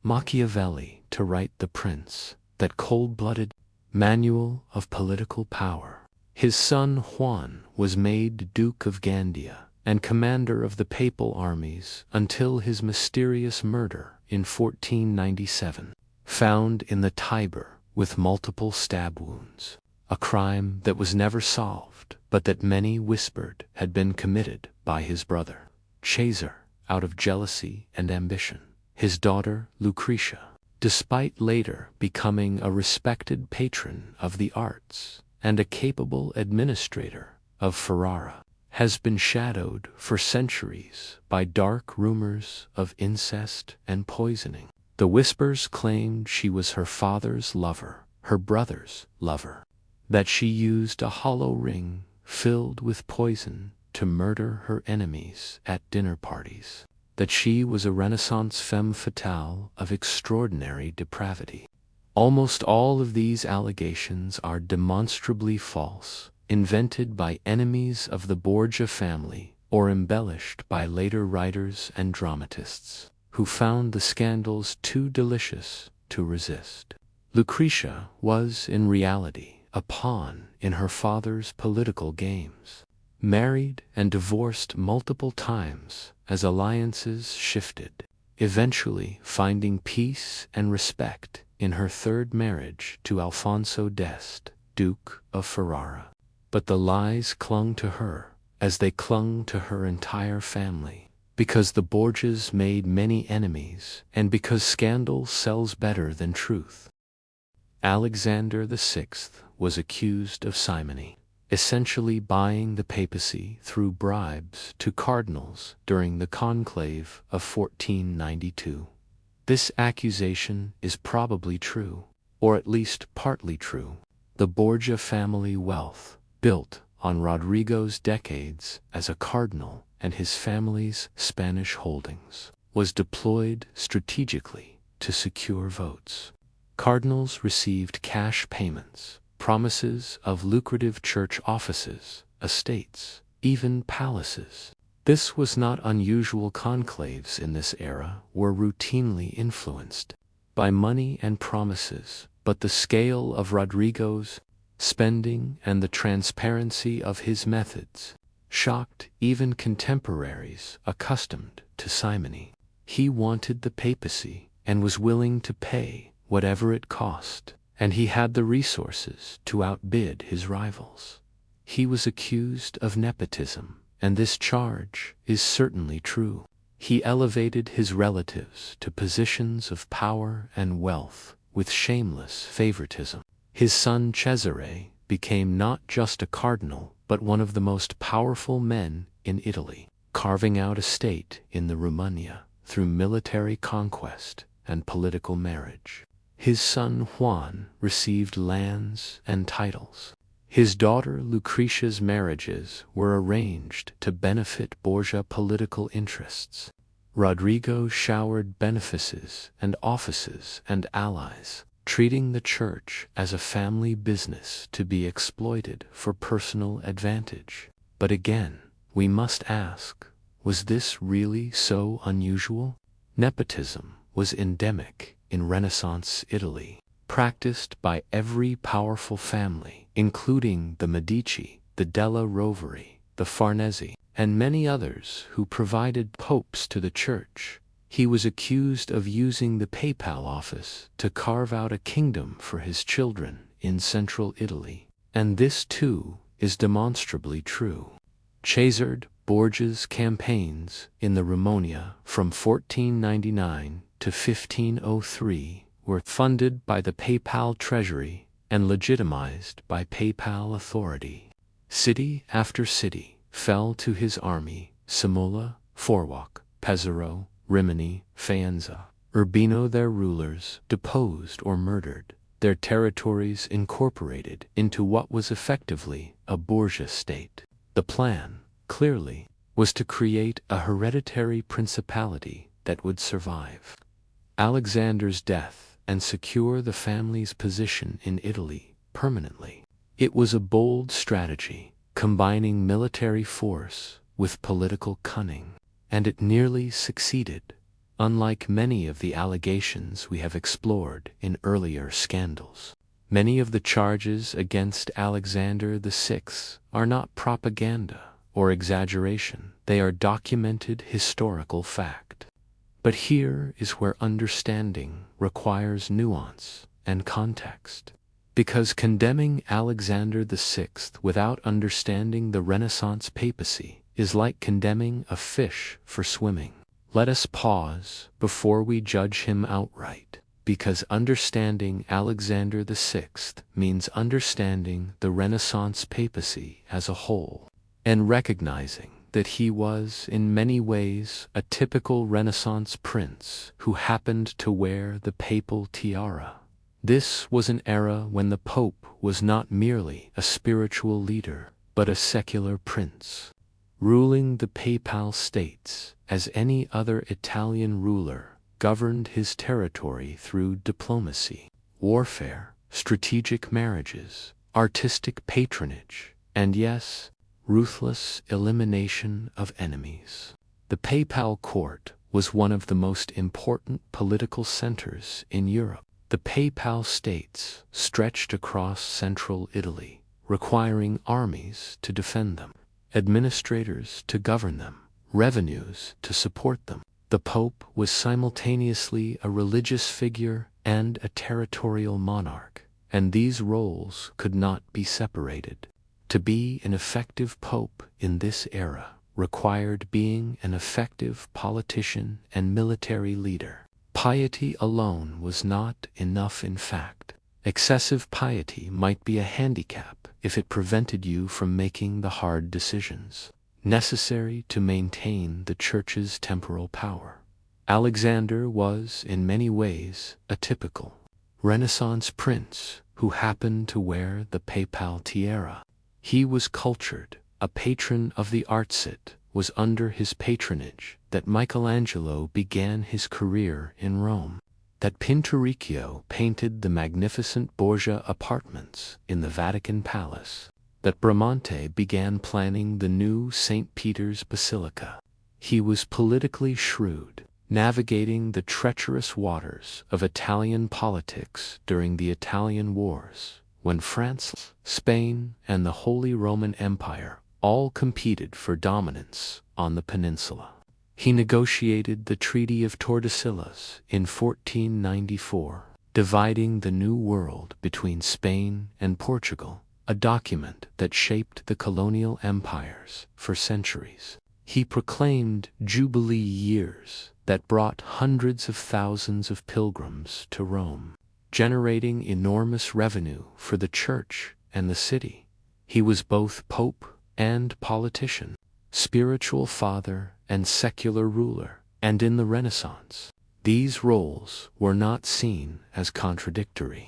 Machiavelli to write The Prince, that cold-blooded manual of political power. His son Juan was made Duke of Gandia and commander of the papal armies until his mysterious murder in 1497, found in the Tiber with multiple stab wounds, a crime that was never solved, but that many whispered had been committed by his brother, Cesare, out of jealousy and ambition. His daughter, Lucretia, despite later becoming a respected patron of the arts and a capable administrator of Ferrara, has been shadowed for centuries by dark rumors of incest and poisoning. The whispers claimed she was her father's lover, her brother's lover, that she used a hollow ring filled with poison to murder her enemies at dinner parties, that she was a Renaissance femme fatale of extraordinary depravity. Almost all of these allegations are demonstrably false, invented by enemies of the Borgia family or embellished by later writers and dramatists who found the scandals too delicious to resist. Lucretia was, in reality, a pawn in her father's political games, married and divorced multiple times as alliances shifted, eventually finding peace and respect in her 3rd marriage to Alfonso d'Este, Duke of Ferrara. But the lies clung to her, as they clung to her entire family, because the Borgias made many enemies and because scandal sells better than truth. Alexander VI was accused of simony, essentially buying the papacy through bribes to cardinals during the conclave of 1492. This accusation is probably true, or at least partly true. The Borgia family wealth, built on Rodrigo's decades as a cardinal and his family's Spanish holdings, was deployed strategically to secure votes. Cardinals received cash payments, promises of lucrative church offices, estates, even palaces. This was not unusual. Conclaves in this era were routinely influenced by money and promises, but the scale of Rodrigo's spending and the transparency of his methods shocked even contemporaries accustomed to simony. He wanted the papacy and was willing to pay whatever it cost, and he had the resources to outbid his rivals. He was accused of nepotism, and this charge is certainly true. He elevated his relatives to positions of power and wealth with shameless favoritism. His son Cesare became not just a cardinal, but one of the most powerful men in Italy, carving out a state in the Romagna through military conquest and political marriage. His son Juan received lands and titles. His daughter Lucretia's marriages were arranged to benefit Borgia political interests. Rodrigo showered benefices and offices and allies, treating the church as a family business to be exploited for personal advantage. But again, we must ask, was this really so unusual? Nepotism was endemic in Renaissance Italy, practiced by every powerful family, including the Medici, the Della Rovere, the Farnese, and many others who provided popes to the church. He was accused of using the papal office to carve out a kingdom for his children in central Italy, and this too is demonstrably true. Cesare Borgia's campaigns in the Romagna from 1499 to 1503 were funded by the papal treasury and legitimized by papal authority. City after city fell to his army: Imola, Forwac, Pesaro, Rimini, Faenza, Urbino. Their rulers deposed or murdered, their territories incorporated into what was effectively a Borgia state. The plan, clearly, was to create a hereditary principality that would survive Alexander's death and secure the family's position in Italy permanently. It was a bold strategy, combining military force with political cunning, and it nearly succeeded, unlike many of the allegations we have explored in earlier scandals. Many of the charges against Alexander VI are not propaganda or exaggeration, they are documented historical fact. But here is where understanding requires nuance and context. Because condemning Alexander VI without understanding the Renaissance papacy is like condemning a fish for swimming. Let us pause before we judge him outright, because understanding Alexander VI means understanding the Renaissance papacy as a whole, and recognizing that he was in many ways a typical Renaissance prince who happened to wear the papal tiara. This was an era when the Pope was not merely a spiritual leader, but a secular prince, ruling the papal states as any other Italian ruler governed his territory through diplomacy, warfare, strategic marriages, artistic patronage, and yes, ruthless elimination of enemies. The papal court was one of the most important political centers in Europe. The papal states stretched across central Italy, requiring armies to defend them, administrators to govern them, revenues to support them. The Pope was simultaneously a religious figure and a territorial monarch, and these roles could not be separated. To be an effective Pope in this era required being an effective politician and military leader. Piety alone was not enough. In fact, excessive piety might be a handicap if it prevented you from making the hard decisions necessary to maintain the Church's temporal power. Alexander was, in many ways, a typical Renaissance prince who happened to wear the papal tiara. He was cultured, a patron of the arts. It was under his patronage that Michelangelo began his career in Rome, that Pinturicchio painted the magnificent Borgia apartments in the Vatican Palace, that Bramante began planning the new St. Peter's Basilica. He was politically shrewd, navigating the treacherous waters of Italian politics during the Italian Wars, when France, Spain, and the Holy Roman Empire all competed for dominance on the peninsula. He negotiated the Treaty of Tordesillas in 1494, dividing the New World between Spain and Portugal, a document that shaped the colonial empires for centuries. He proclaimed Jubilee years that brought hundreds of thousands of pilgrims to Rome, generating enormous revenue for the Church and the city. He was both Pope and politician, spiritual father and secular ruler, and in the Renaissance, these roles were not seen as contradictory.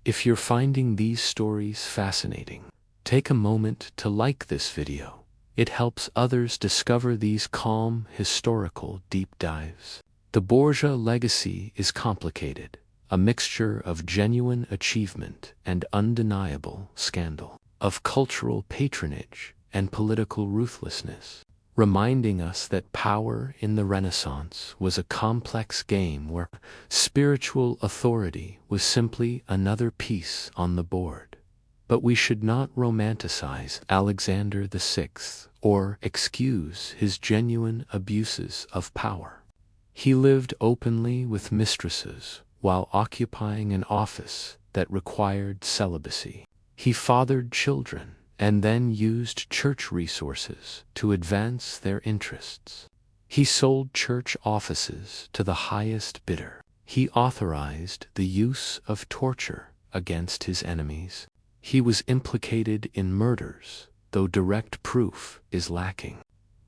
If you're finding these stories fascinating, take a moment to like this video. It helps others discover these calm, historical deep dives. The Borgia legacy is complicated, a mixture of genuine achievement and undeniable scandal, of cultural patronage and political ruthlessness, reminding us that power in the Renaissance was a complex game where spiritual authority was simply another piece on the board. But we should not romanticize Alexander VI or excuse his genuine abuses of power. He lived openly with mistresses while occupying an office that required celibacy. He fathered children and then used church resources to advance their interests. He sold church offices to the highest bidder. He authorized the use of torture against his enemies. He was implicated in murders, though direct proof is lacking.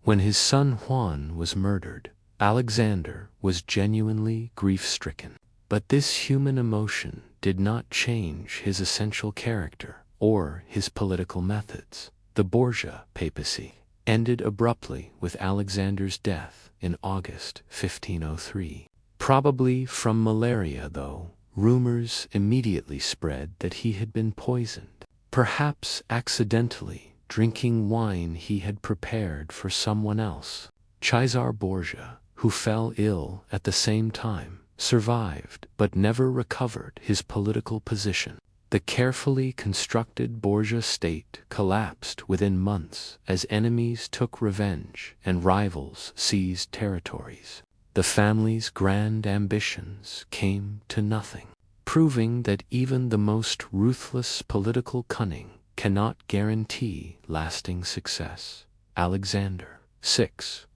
When his son Juan was murdered, Alexander was genuinely grief-stricken. But this human emotion did not change his essential character or his political methods. The Borgia papacy ended abruptly with Alexander's death in August 1503. Probably from malaria, though, rumors immediately spread that he had been poisoned, perhaps accidentally drinking wine he had prepared for someone else. Cesare Borgia, who fell ill at the same time, survived but never recovered his political position. The carefully constructed Borgia state collapsed within months as enemies took revenge and rivals seized territories. The family's grand ambitions came to nothing, proving that even the most ruthless political cunning cannot guarantee lasting success. Alexander VI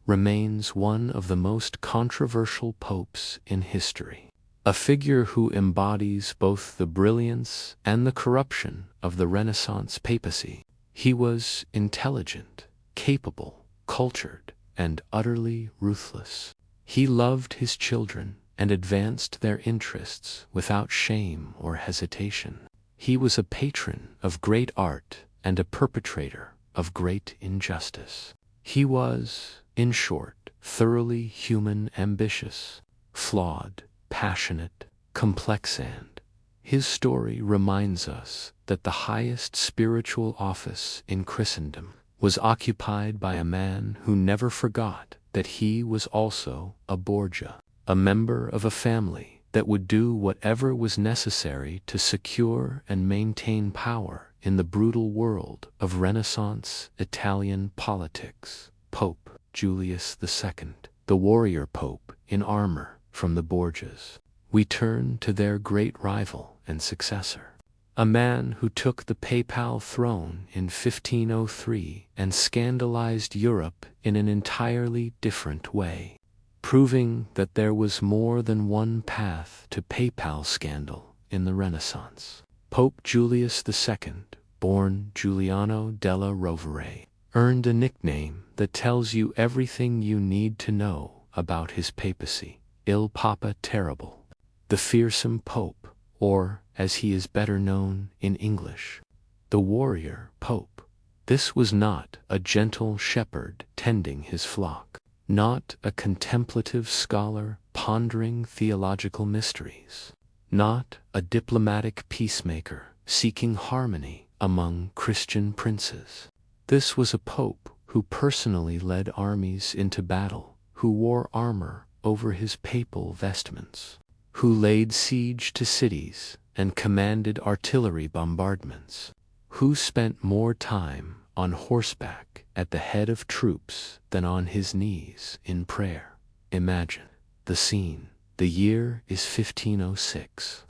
remains one of the most controversial popes in history, a figure who embodies both the brilliance and the corruption of the Renaissance papacy. He was intelligent, capable, cultured, and utterly ruthless. He loved his children and advanced their interests without shame or hesitation. He was a patron of great art and a perpetrator of great injustice. He was, in short, thoroughly human, ambitious, flawed, passionate, complex, and his story reminds us that the highest spiritual office in Christendom was occupied by a man who never forgot that he was also a Borgia, a member of a family that would do whatever was necessary to secure and maintain power in the brutal world of Renaissance Italian politics. Pope Julius II, the warrior pope in armor from the Borgias. We turn to their great rival and successor, a man who took the papal throne in 1503 and scandalized Europe in an entirely different way, proving that there was more than one path to papal scandal in the Renaissance. Pope Julius II, born Giuliano della Rovere, earned a nickname that tells you everything you need to know about his papacy: Il Papa Terrible, the fearsome pope, or, as he is better known in English, the warrior pope. This was not a gentle shepherd tending his flock, not a contemplative scholar pondering theological mysteries, not a diplomatic peacemaker seeking harmony among Christian princes. This was a pope who personally led armies into battle, who wore armor over his papal vestments, who laid siege to cities and commanded artillery bombardments, who spent more time on horseback at the head of troops than on his knees in prayer. Imagine the scene. The year is 1506,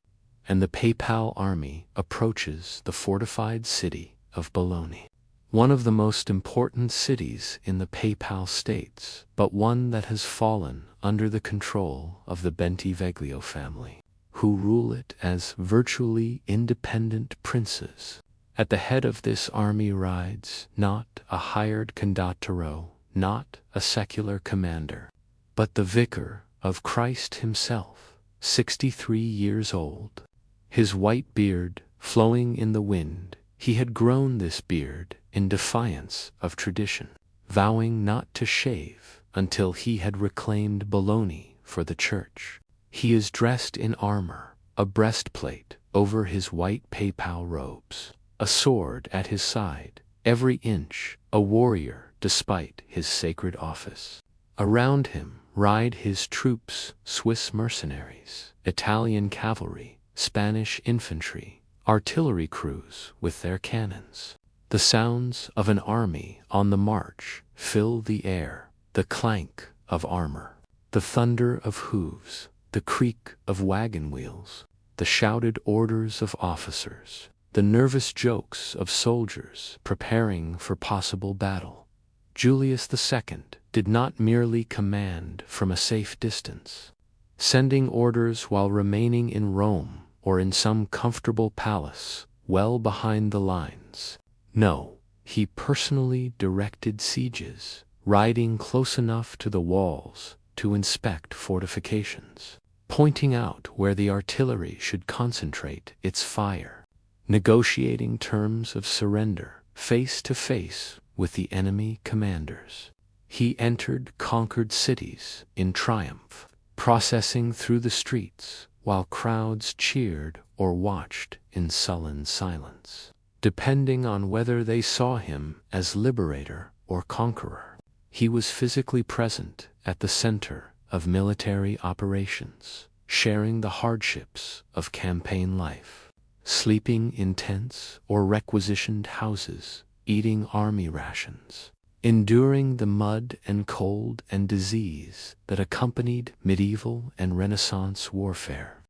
and the papal army approaches the fortified city of Bologna, one of the most important cities in the Papal States, but one that has fallen under the control of the Bentivoglio family, who rule it as virtually independent princes. At the head of this army rides not a hired condatoro, not a secular commander, but the vicar of Christ himself, 63 years old. His white beard flowing in the wind, he had grown this beard in defiance of tradition, vowing not to shave until he had reclaimed Bologna for the church. He is dressed in armor, a breastplate over his white papal robes, a sword at his side, every inch a warrior despite his sacred office. Around him ride his troops: Swiss mercenaries, Italian cavalry, Spanish infantry, artillery crews with their cannons. The sounds of an army on the march fill the air, the clank of armor, the thunder of hooves, the creak of wagon wheels, the shouted orders of officers, the nervous jokes of soldiers preparing for possible battle. Julius II did not merely command from a safe distance, sending orders while remaining in Rome or in some comfortable palace well behind the lines. No, he personally directed sieges, riding close enough to the walls to inspect fortifications, pointing out where the artillery should concentrate its fire, negotiating terms of surrender face to face with the enemy commanders. He entered conquered cities in triumph, processing through the streets while crowds cheered or watched in sullen silence, depending on whether they saw him as liberator or conqueror. He was physically present at the center of military operations, sharing the hardships of campaign life, sleeping in tents or requisitioned houses, eating army rations, enduring the mud and cold and disease that accompanied medieval and Renaissance warfare.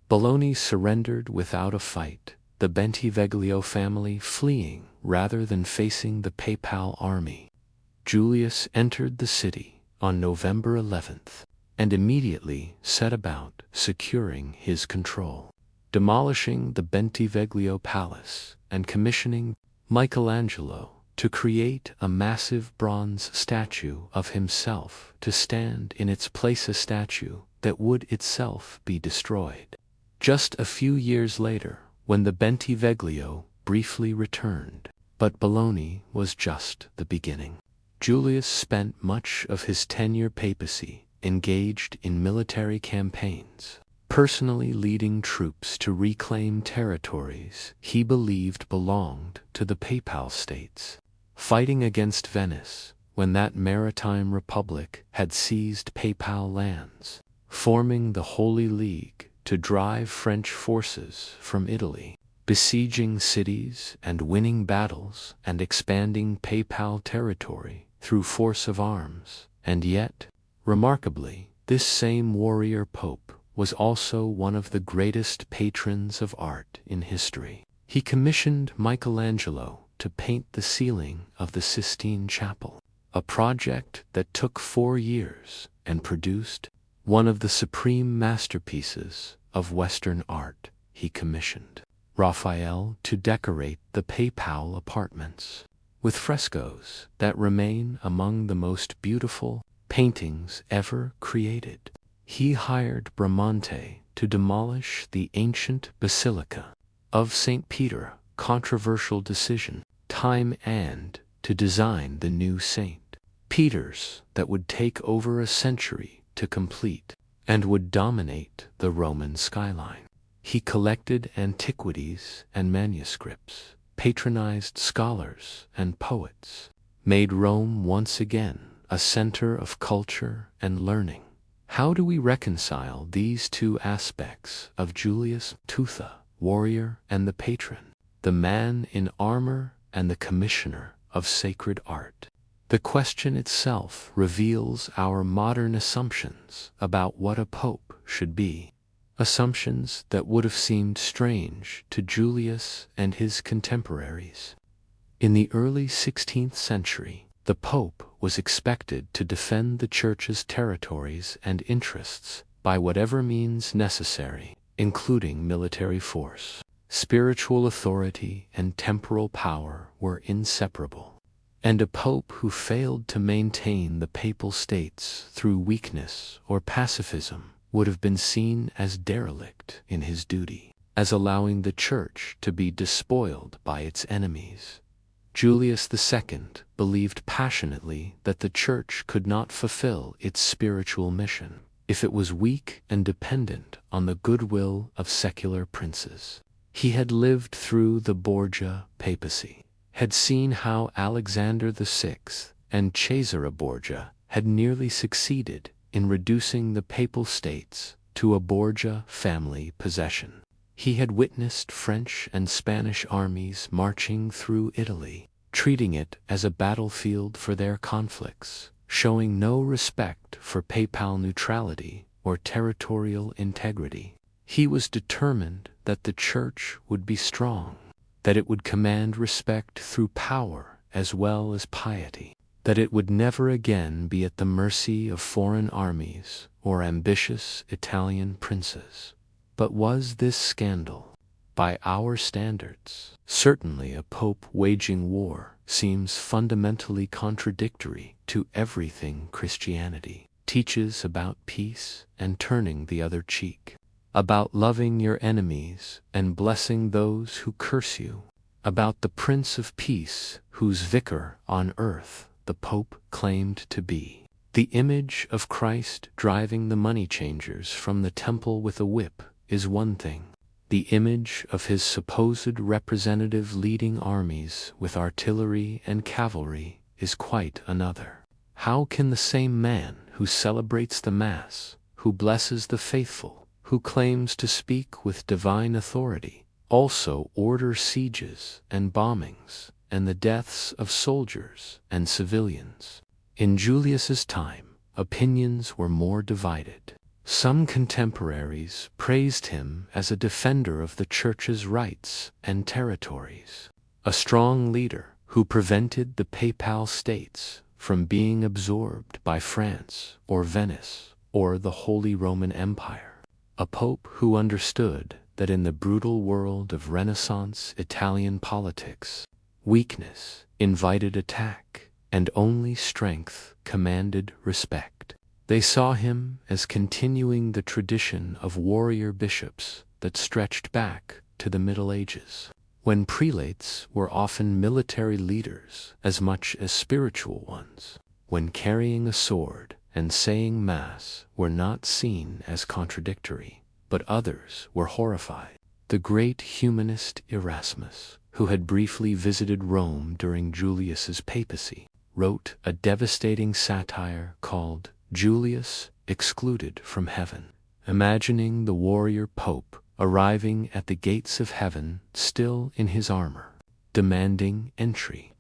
Bologna surrendered without a fight, the Bentivoglio family fleeing rather than facing the Papal army. Julius entered the city on November 11th and immediately set about securing his control, demolishing the Bentivoglio palace and commissioning Michelangelo to create a massive bronze statue of himself to stand in its place, a statue that would itself be destroyed. Just a few years later, when the Bentivoglio briefly returned, but Bologna was just the beginning. Julius spent much of his tenure papacy engaged in military campaigns, personally leading troops to reclaim territories he believed belonged to the Papal states, fighting against Venice when that maritime republic had seized Papal lands, forming the Holy League to drive French forces from Italy, besieging cities and winning battles and expanding Papal territory through force of arms. And yet, remarkably, this same warrior pope was also one of the greatest patrons of art in history. He commissioned Michelangelo to paint the ceiling of the Sistine Chapel, a project that took 4 years and produced one of the supreme masterpieces of Western art. He commissioned Raphael to decorate the Papal apartments with frescoes that remain among the most beautiful paintings ever created. He hired Bramante to demolish the ancient Basilica of St. Peter, controversial decision, time, and to design the new St. Peter's that would take over a century to complete and would dominate the Roman skyline. He collected antiquities and manuscripts, patronized scholars and poets, made Rome once again a center of culture and learning. How do we reconcile these two aspects of Julius II, the warrior and the patron, the man in armor and the commissioner of sacred art? The question itself reveals our modern assumptions about what a pope should be, assumptions that would have seemed strange to Julius and his contemporaries. In the early 16th century, the pope was expected to defend the Church's territories and interests by whatever means necessary, including military force. Spiritual authority and temporal power were inseparable, and a pope who failed to maintain the papal states through weakness or pacifism would have been seen as derelict in his duty, as allowing the Church to be despoiled by its enemies. Julius II believed passionately that the Church could not fulfill its spiritual mission if it was weak and dependent on the goodwill of secular princes. He had lived through the Borgia papacy, had seen how Alexander VI and Cesare Borgia had nearly succeeded in reducing the papal states to a Borgia family possession. He had witnessed French and Spanish armies marching through Italy, treating it as a battlefield for their conflicts, showing no respect for papal neutrality or territorial integrity. He was determined that the Church would be strong, that it would command respect through power as well as piety, that it would never again be at the mercy of foreign armies or ambitious Italian princes. But was this scandal, by our standards? Certainly a pope waging war seems fundamentally contradictory to everything Christianity teaches about peace and turning the other cheek, about loving your enemies and blessing those who curse you, about the Prince of Peace whose vicar on earth the Pope claimed to be. The image of Christ driving the money changers from the temple with a whip is one thing. The image of his supposed representative leading armies with artillery and cavalry is quite another. How can the same man who celebrates the Mass, who blesses the faithful, who claims to speak with divine authority, also order sieges and bombings and the deaths of soldiers and civilians? In Julius's time, opinions were more divided. Some contemporaries praised him as a defender of the Church's rights and territories, a strong leader who prevented the Papal States from being absorbed by France or Venice or the Holy Roman Empire, a pope who understood that in the brutal world of Renaissance Italian politics, weakness invited attack and only strength commanded respect. They saw him as continuing the tradition of warrior bishops that stretched back to the Middle Ages, when prelates were often military leaders as much as spiritual ones, when carrying a sword and saying Mass were not seen as contradictory, but others were horrified. The great humanist Erasmus, who had briefly visited Rome during Julius's papacy, wrote a devastating satire called Julius Excluded from Heaven, imagining the warrior pope arriving at the gates of heaven still in his armor, demanding entry,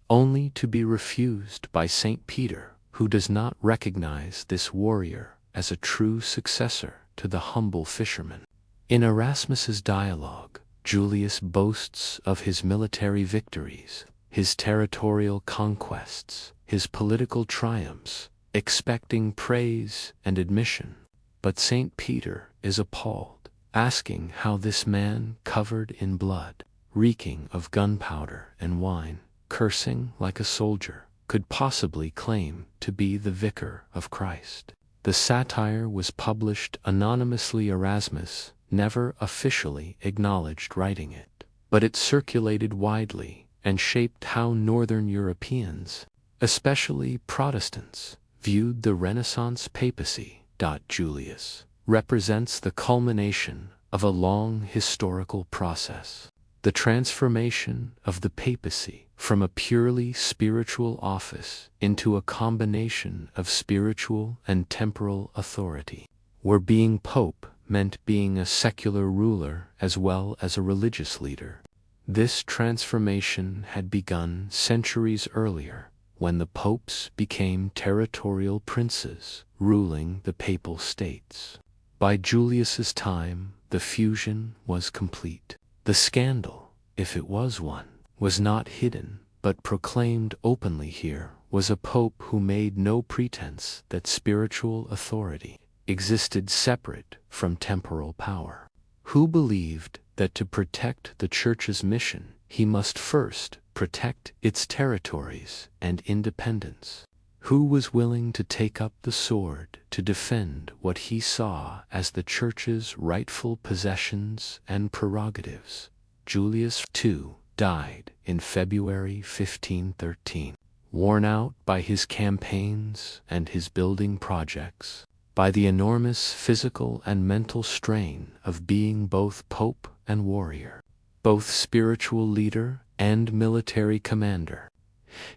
only to be refused by St. Peter, who does not recognize this warrior as a true successor to the humble fisherman. In Erasmus's dialogue, Julius boasts of his military victories, his territorial conquests, his political triumphs, expecting praise and admission. But St. Peter is appalled, asking how this man covered in blood, reeking of gunpowder and wine, cursing like a soldier, could possibly claim to be the vicar of Christ. The satire was published anonymously. Erasmus never officially acknowledged writing it, but it circulated widely and shaped how Northern Europeans, especially Protestants, viewed the Renaissance papacy. Julius represents the culmination of a long historical process, the transformation of the papacy from a purely spiritual office into a combination of spiritual and temporal authority, where being pope meant being a secular ruler as well as a religious leader. This transformation had begun centuries earlier, when the popes became territorial princes ruling the papal states. By Julius's time, the fusion was complete. The scandal, if it was one, was not hidden, but proclaimed openly. Here was a pope who made no pretense that spiritual authority existed separate from temporal power, who believed that to protect the Church's mission, he must first protect its territories and independence, who was willing to take up the sword to defend what he saw as the Church's rightful possessions and prerogatives. Julius II died in February 1513, worn out by his campaigns and his building projects, by the enormous physical and mental strain of being both pope and warrior, both spiritual leader and military commander.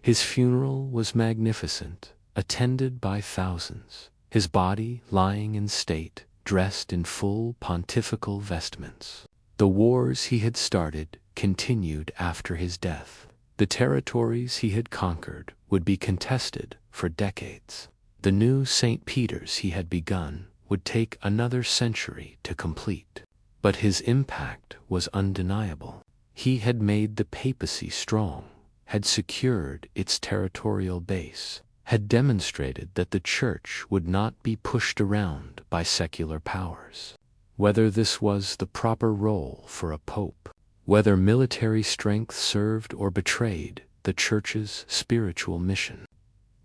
His funeral was magnificent, attended by thousands, his body lying in state, dressed in full pontifical vestments. The wars he had started continued after his death. The territories he had conquered would be contested for decades. The new St. Peter's he had begun would take another century to complete. But his impact was undeniable. He had made the papacy strong, had secured its territorial base, had demonstrated that the Church would not be pushed around by secular powers. Whether this was the proper role for a pope, whether military strength served or betrayed the Church's spiritual mission,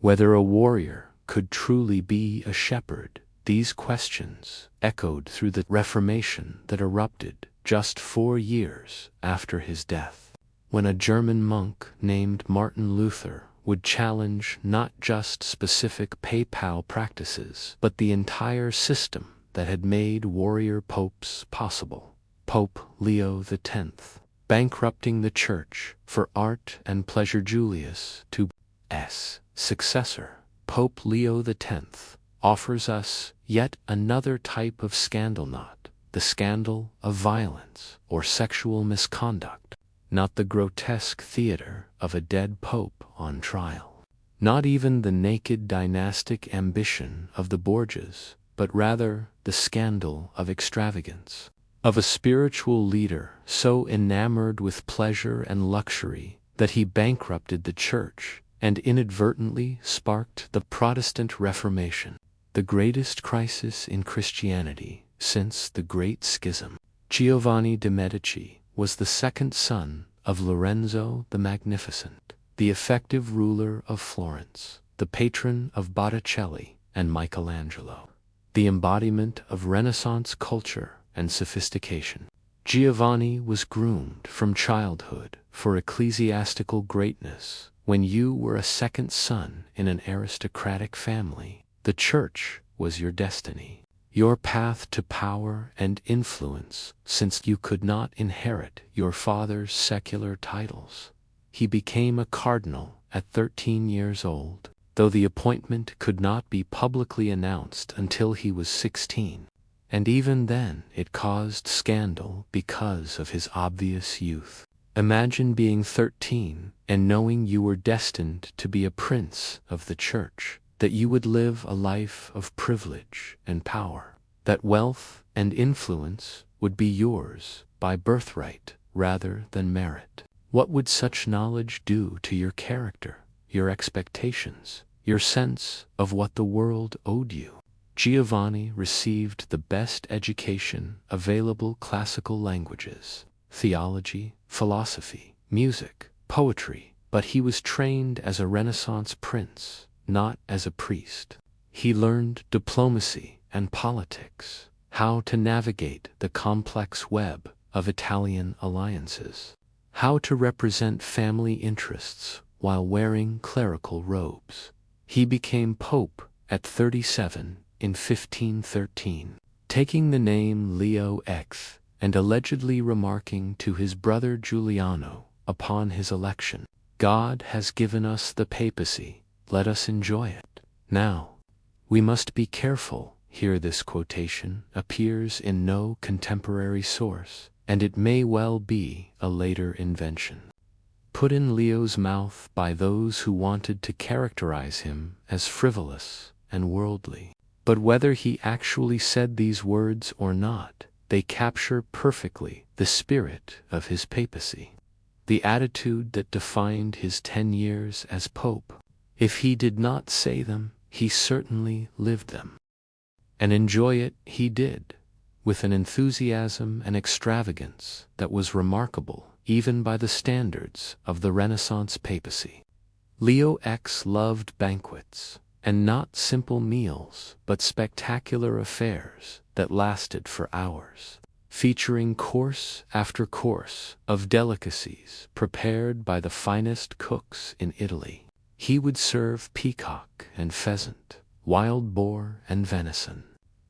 whether a warrior could truly be a shepherd, these questions echoed through the Reformation that erupted just 4 years after his death, when a German monk named Martin Luther would challenge not just specific papal practices, but the entire system that had made warrior popes possible. Pope Leo X, bankrupting the Church for art and pleasure. Julius II's successor, Pope Leo X, offers us yet another type of scandal, not the scandal of violence or sexual misconduct, not the grotesque theater of a dead pope on trial, not even the naked dynastic ambition of the Borgias, but rather the scandal of extravagance, of a spiritual leader so enamored with pleasure and luxury that he bankrupted the Church and inadvertently sparked the Protestant Reformation, the greatest crisis in Christianity since the Great Schism. Giovanni de' Medici was the second son of Lorenzo the Magnificent, the effective ruler of Florence, the patron of Botticelli and Michelangelo, the embodiment of Renaissance culture and sophistication. Giovanni was groomed from childhood for ecclesiastical greatness. When you were a second son in an aristocratic family, the Church was your destiny, your path to power and influence, since you could not inherit your father's secular titles. He became a cardinal at 13 years old, though the appointment could not be publicly announced until he was 16. And even then it caused scandal because of his obvious youth. Imagine being 13 and knowing you were destined to be a prince of the Church, that you would live a life of privilege and power, that wealth and influence would be yours by birthright rather than merit. What would such knowledge do to your character, your expectations, your sense of what the world owed you? Giovanni received the best education available: classical languages, theology, philosophy, music, poetry, but he was trained as a Renaissance prince, not as a priest. He learned diplomacy and politics, how to navigate the complex web of Italian alliances, how to represent family interests while wearing clerical robes. He became pope at 37 in 1513, taking the name Leo X and allegedly remarking to his brother Giuliano upon his election, "God has given us the papacy, let us enjoy it." Now, we must be careful here. This quotation appears in no contemporary source, and it may well be a later invention, put in Leo's mouth by those who wanted to characterize him as frivolous and worldly. But whether he actually said these words or not, they capture perfectly the spirit of his papacy, the attitude that defined his 10 years as pope. If he did not say them, he certainly lived them. And enjoy it he did, with an enthusiasm and extravagance that was remarkable even by the standards of the Renaissance papacy. Leo X loved banquets, and not simple meals, but spectacular affairs that lasted for hours, featuring course after course of delicacies prepared by the finest cooks in Italy. He would serve peacock and pheasant, wild boar and venison,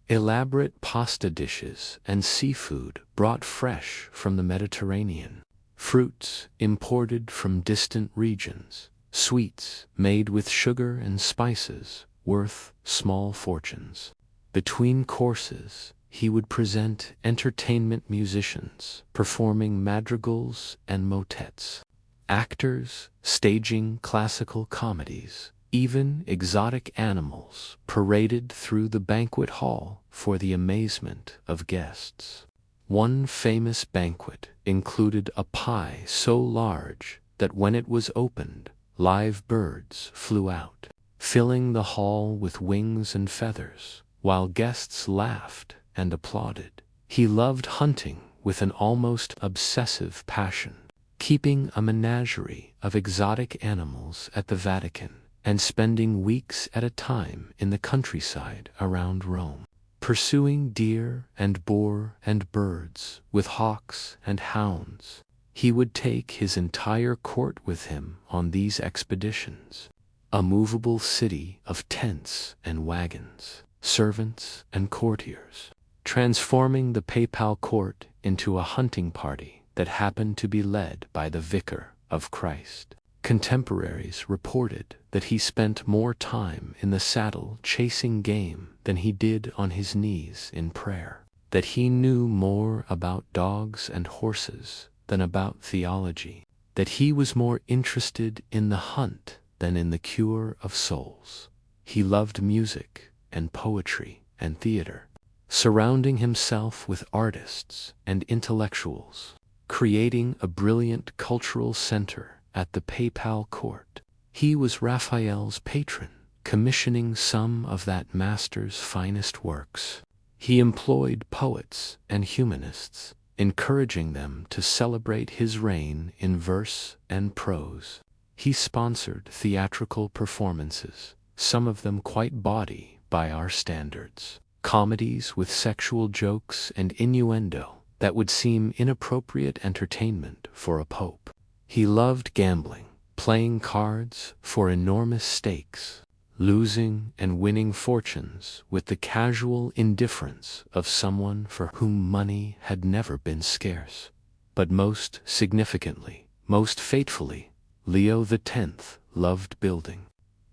elaborate pasta dishes and seafood brought fresh from the Mediterranean, fruits imported from distant regions, sweets made with sugar and spices worth small fortunes. Between courses, he would present entertainment musicians performing madrigals and motets, actors staging classical comedies, even exotic animals paraded through the banquet hall for the amazement of guests. One famous banquet included a pie so large that when it was opened, live birds flew out, filling the hall with wings and feathers, while guests laughed and applauded. He loved hunting with an almost obsessive passion, keeping a menagerie of exotic animals at the Vatican and spending weeks at a time in the countryside around Rome, pursuing deer and boar and birds with hawks and hounds. He would take his entire court with him on these expeditions, a movable city of tents and wagons, servants and courtiers, transforming the papal court into a hunting party that happened to be led by the Vicar of Christ. Contemporaries reported that he spent more time in the saddle chasing game than he did on his knees in prayer, that he knew more about dogs and horses than about theology, that he was more interested in the hunt than in the cure of souls. He loved music and poetry and theater, surrounding himself with artists and intellectuals, creating a brilliant cultural center at the papal court. He was Raphael's patron, commissioning some of that master's finest works. He employed poets and humanists, encouraging them to celebrate his reign in verse and prose. He sponsored theatrical performances, some of them quite bawdy by our standards, comedies with sexual jokes and innuendo that would seem inappropriate entertainment for a pope. He loved gambling, playing cards for enormous stakes, losing and winning fortunes with the casual indifference of someone for whom money had never been scarce. But most significantly, most fatefully, Leo X loved building.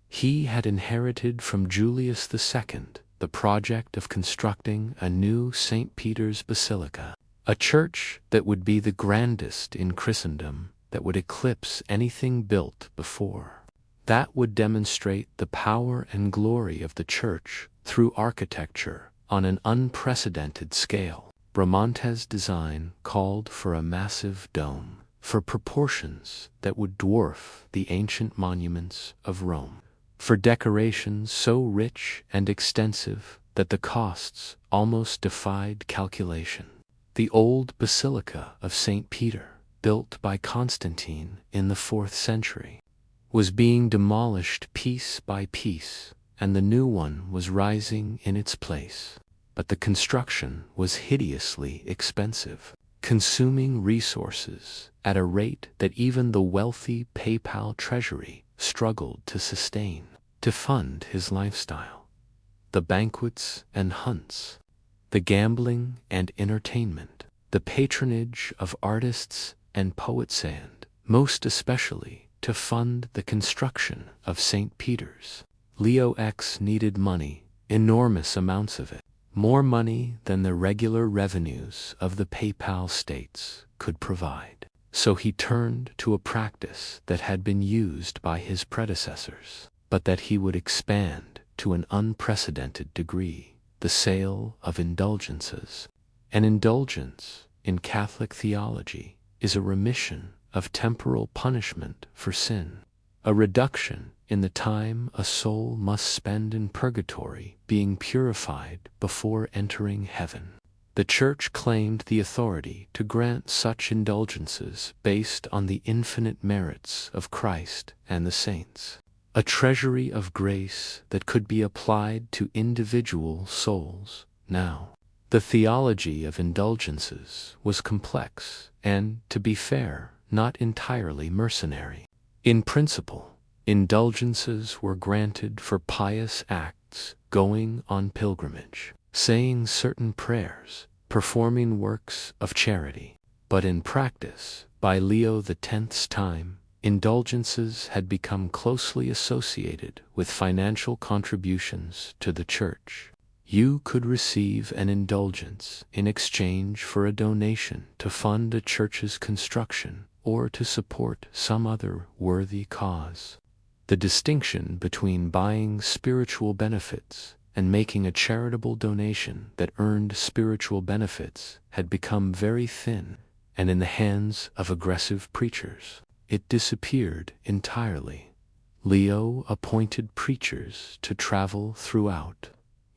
He had inherited from Julius II the project of constructing a new St. Peter's Basilica, a church that would be the grandest in Christendom, that would eclipse anything built before. That would demonstrate the power and glory of the Church through architecture on an unprecedented scale. Bramante's design called for a massive dome, for proportions that would dwarf the ancient monuments of Rome, for decorations so rich and extensive that the costs almost defied calculation. The old Basilica of St. Peter, built by Constantine in the 4th century, was being demolished piece by piece, and the new one was rising in its place. But the construction was hideously expensive, consuming resources at a rate that even the wealthy papal treasury struggled to sustain, to fund his lifestyle. The banquets and hunts, the gambling and entertainment, the patronage of artists and poets, and, most especially, to fund the construction of St. Peter's. Leo X needed money, enormous amounts of it, more money than the regular revenues of the papal states could provide. So he turned to a practice that had been used by his predecessors, but that he would expand to an unprecedented degree: the sale of indulgences. An indulgence, in Catholic theology, is a remission of temporal punishment for sin, a reduction in the time a soul must spend in purgatory being purified before entering heaven. The Church claimed the authority to grant such indulgences based on the infinite merits of Christ and the saints, a treasury of grace that could be applied to individual souls. Now, the theology of indulgences was complex and, to be fair, not entirely mercenary. In principle, indulgences were granted for pious acts, going on pilgrimage, saying certain prayers, performing works of charity. But in practice, by Leo X's time, indulgences had become closely associated with financial contributions to the Church. You could receive an indulgence in exchange for a donation to fund a church's construction or to support some other worthy cause. The distinction between buying spiritual benefits and making a charitable donation that earned spiritual benefits had become very thin, and in the hands of aggressive preachers, it disappeared entirely. Leo appointed preachers to travel throughout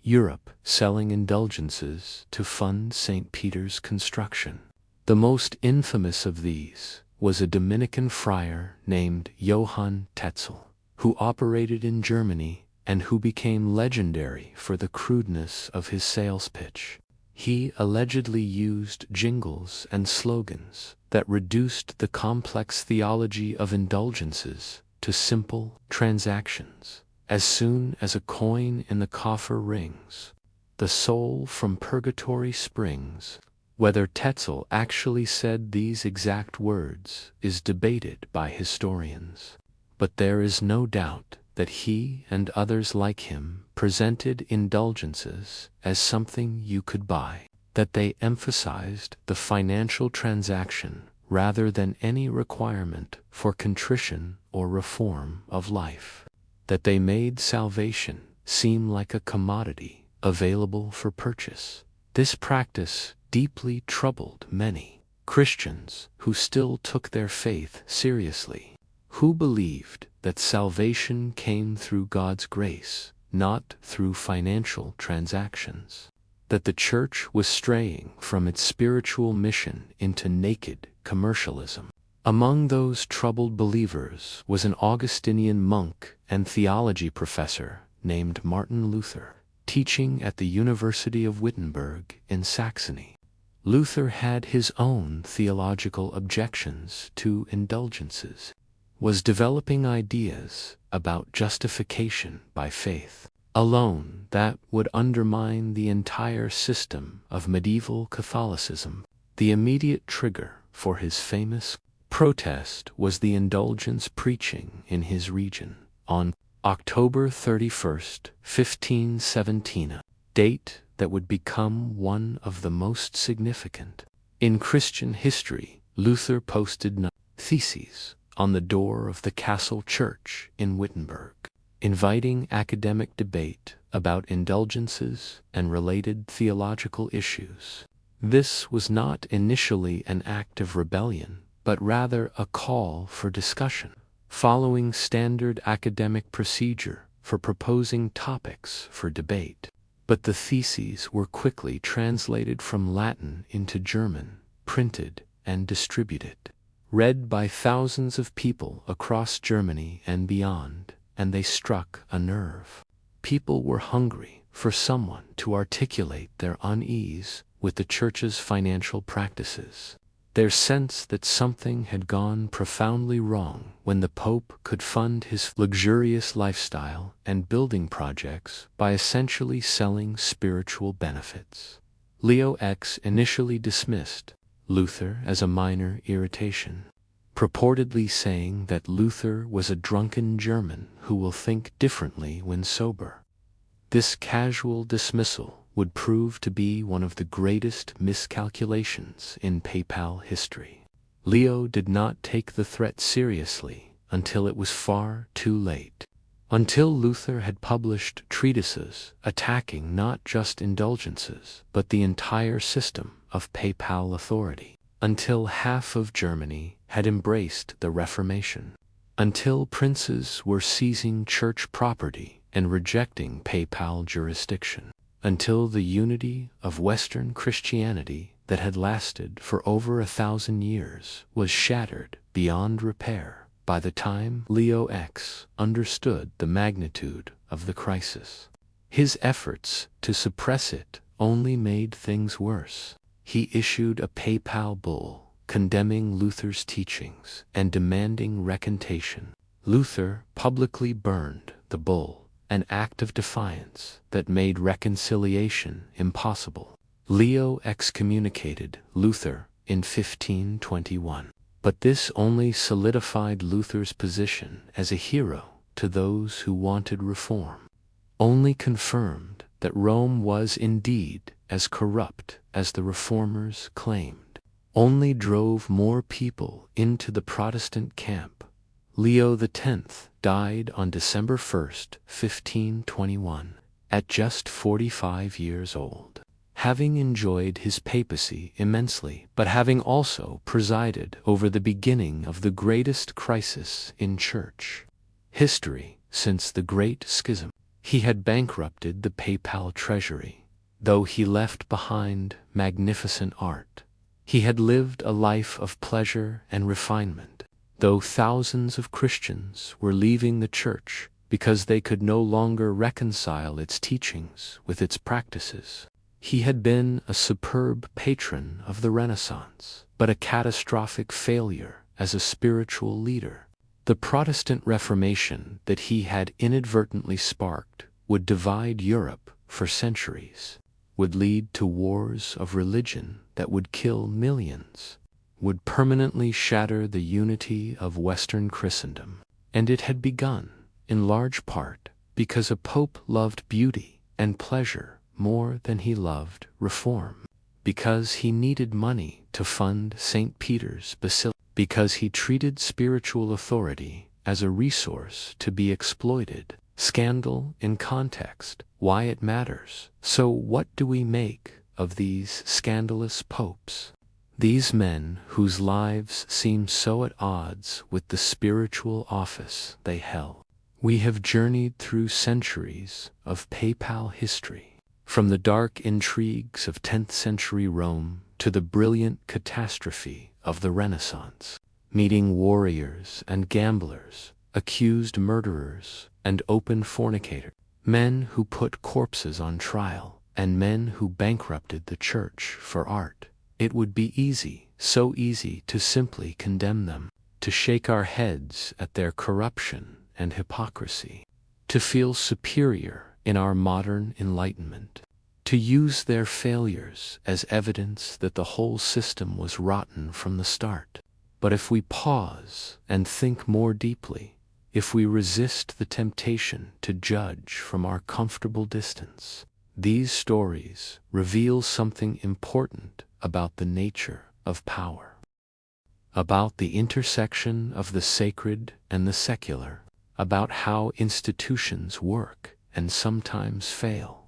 Europe, selling indulgences to fund St. Peter's construction. The most infamous of these was a Dominican friar named Johann Tetzel, who operated in Germany and who became legendary for the crudeness of his sales pitch. He allegedly used jingles and slogans that reduced the complex theology of indulgences to simple transactions. As soon as a coin in the coffer rings, the soul from purgatory springs. Whether Tetzel actually said these exact words is debated by historians, but there is no doubt that he and others like him presented indulgences as something you could buy, that they emphasized the financial transaction rather than any requirement for contrition or reform of life, that they made salvation seem like a commodity available for purchase. This practice deeply troubled many Christians who still took their faith seriously, who believed that salvation came through God's grace, not through financial transactions, that the Church was straying from its spiritual mission into naked commercialism. Among those troubled believers was an Augustinian monk and theology professor named Martin Luther, teaching at the University of Wittenberg in Saxony. Luther had his own theological objections to indulgences, was developing ideas about justification by faith alone that would undermine the entire system of medieval Catholicism. The immediate trigger for his famous protest was the indulgence preaching in his region on October 31st, 1517, a date that would become one of the most significant in Christian history. Luther posted theses on the door of the castle church in Wittenberg, inviting academic debate about indulgences and related theological issues. This was not initially an act of rebellion, but rather a call for discussion, following standard academic procedure for proposing topics for debate. But the theses were quickly translated from Latin into German, printed, and distributed, read by thousands of people across Germany and beyond, and they struck a nerve. People were hungry for someone to articulate their unease with the Church's financial practices, their sense that something had gone profoundly wrong when the Pope could fund his luxurious lifestyle and building projects by essentially selling spiritual benefits. Leo X initially dismissed Luther as a minor irritation, purportedly saying that Luther was a drunken German who will think differently when sober. This casual dismissal would prove to be one of the greatest miscalculations in papal history. Leo did not take the threat seriously until it was far too late, until Luther had published treatises attacking not just indulgences but the entire system of papal authority, until half of Germany had embraced the Reformation, until princes were seizing church property and rejecting papal jurisdiction, until the unity of Western Christianity that had lasted for over 1,000 years was shattered beyond repair by the time Leo X understood the magnitude of the crisis. His efforts to suppress it only made things worse. He issued a papal bull condemning Luther's teachings and demanding recantation. Luther publicly burned the bull, an act of defiance that made reconciliation impossible. Leo excommunicated Luther in 1521, but this only solidified Luther's position as a hero to those who wanted reform, only confirmed that Rome was indeed as corrupt as the reformers claimed, only drove more people into the Protestant camp. Leo X died on December 1st, 1521, at just 45 years old, having enjoyed his papacy immensely, but having also presided over the beginning of the greatest crisis in church history since the Great Schism. He had bankrupted the papal treasury, though he left behind magnificent art. He had lived a life of pleasure and refinement, though thousands of Christians were leaving the church because they could no longer reconcile its teachings with its practices. He had been a superb patron of the Renaissance, but a catastrophic failure as a spiritual leader. The Protestant Reformation that he had inadvertently sparked would divide Europe for centuries, would lead to wars of religion that would kill millions, would permanently shatter the unity of Western Christendom. And it had begun, in large part, because a pope loved beauty and pleasure more than he loved reform, because he needed money to fund St. Peter's Basilica, because he treated spiritual authority as a resource to be exploited. Scandal in context, why it matters. So what do we make of these scandalous popes? These men whose lives seem so at odds with the spiritual office they held. We have journeyed through centuries of papal history, from the dark intrigues of 10th century Rome to the brilliant catastrophe of the Renaissance, meeting warriors and gamblers, accused murderers and open fornicators, men who put corpses on trial, and men who bankrupted the church for art. It would be easy, so easy, to simply condemn them, to shake our heads at their corruption and hypocrisy, to feel superior in our modern enlightenment, to use their failures as evidence that the whole system was rotten from the start. But if we pause and think more deeply, if we resist the temptation to judge from our comfortable distance, these stories reveal something important about the nature of power, about the intersection of the sacred and the secular, about how institutions work and sometimes fail,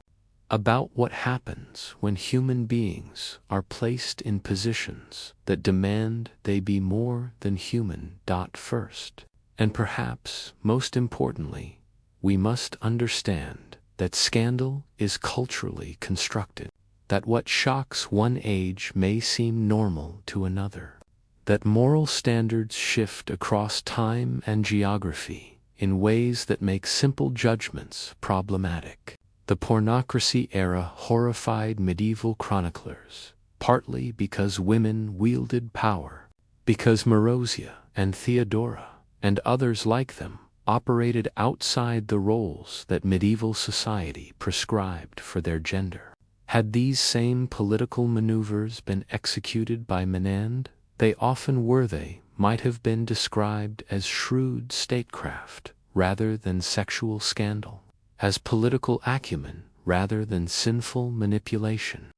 about what happens when human beings are placed in positions that demand they be more than human. First, and perhaps most importantly, we must understand that scandal is culturally constructed, that what shocks one age may seem normal to another, that moral standards shift across time and geography in ways that make simple judgments problematic. The Pornocracy era horrified medieval chroniclers, partly because women wielded power, because Marozia and Theodora, and others like them, operated outside the roles that medieval society prescribed for their gender. Had these same political maneuvers been executed by Menand, they often were. They might have been described as shrewd statecraft rather than sexual scandal, as political acumen rather than sinful manipulation.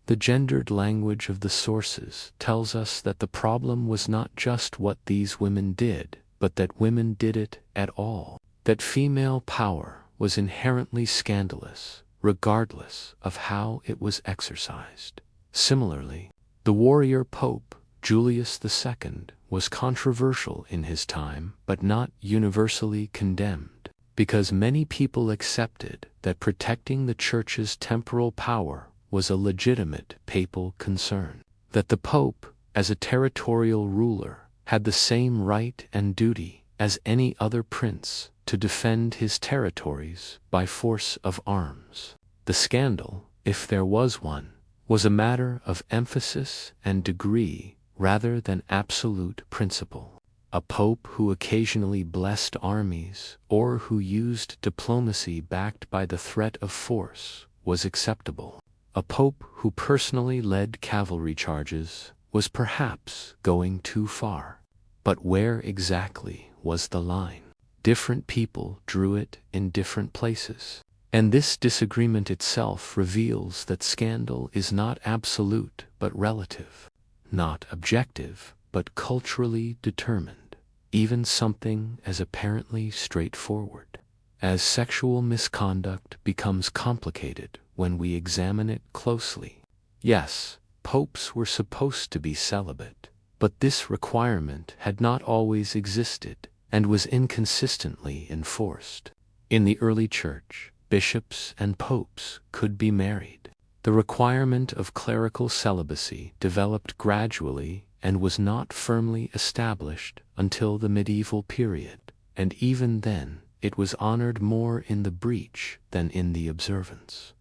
The gendered language of the sources tells us that the problem was not just what these women did, but that women did it at all, that female power was inherently scandalous, regardless of how it was exercised. Similarly, the warrior Pope Julius II was controversial in his time, but not universally condemned, because many people accepted that protecting the Church's temporal power was a legitimate papal concern, that the Pope, as a territorial ruler, had the same right and duty as any other prince to defend his territories by force of arms. The scandal, if there was one, was a matter of emphasis and degree rather than absolute principle. A pope who occasionally blessed armies or who used diplomacy backed by the threat of force was acceptable. A pope who personally led cavalry charges was perhaps going too far. But where exactly was the line? Different people drew it in different places. And this disagreement itself reveals that scandal is not absolute but relative, not objective but culturally determined, even something as apparently straightforward as sexual misconduct becomes complicated when we examine it closely. Yes, popes were supposed to be celibate, but this requirement had not always existed and was inconsistently enforced. In the early church, bishops and popes could be married. The requirement of clerical celibacy developed gradually and was not firmly established until the medieval period, and even then it was honored more in the breach than in the observance.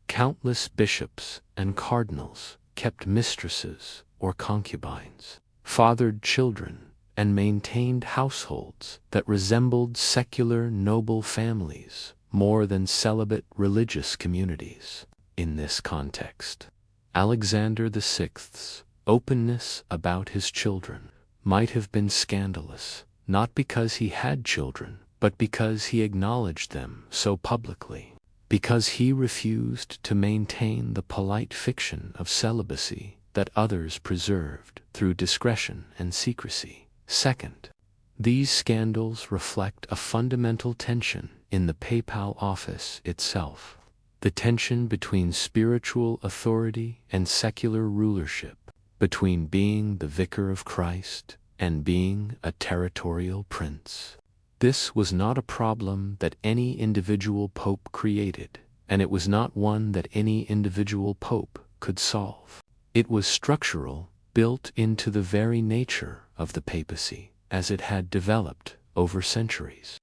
Countless bishops and cardinals kept mistresses or concubines, fathered children, and maintained households that resembled secular noble families more than celibate religious communities. In this context, Alexander VI's openness about his children might have been scandalous, not because he had children, but because he acknowledged them so publicly, because he refused to maintain the polite fiction of celibacy that others preserved through discretion and secrecy. Second, these scandals reflect a fundamental tension in the papal office itself, the tension between spiritual authority and secular rulership, between being the vicar of Christ and being a territorial prince. This was not a problem that any individual pope created, and it was not one that any individual pope could solve. It was structural, built into the very nature of the papacy as it had developed over centuries.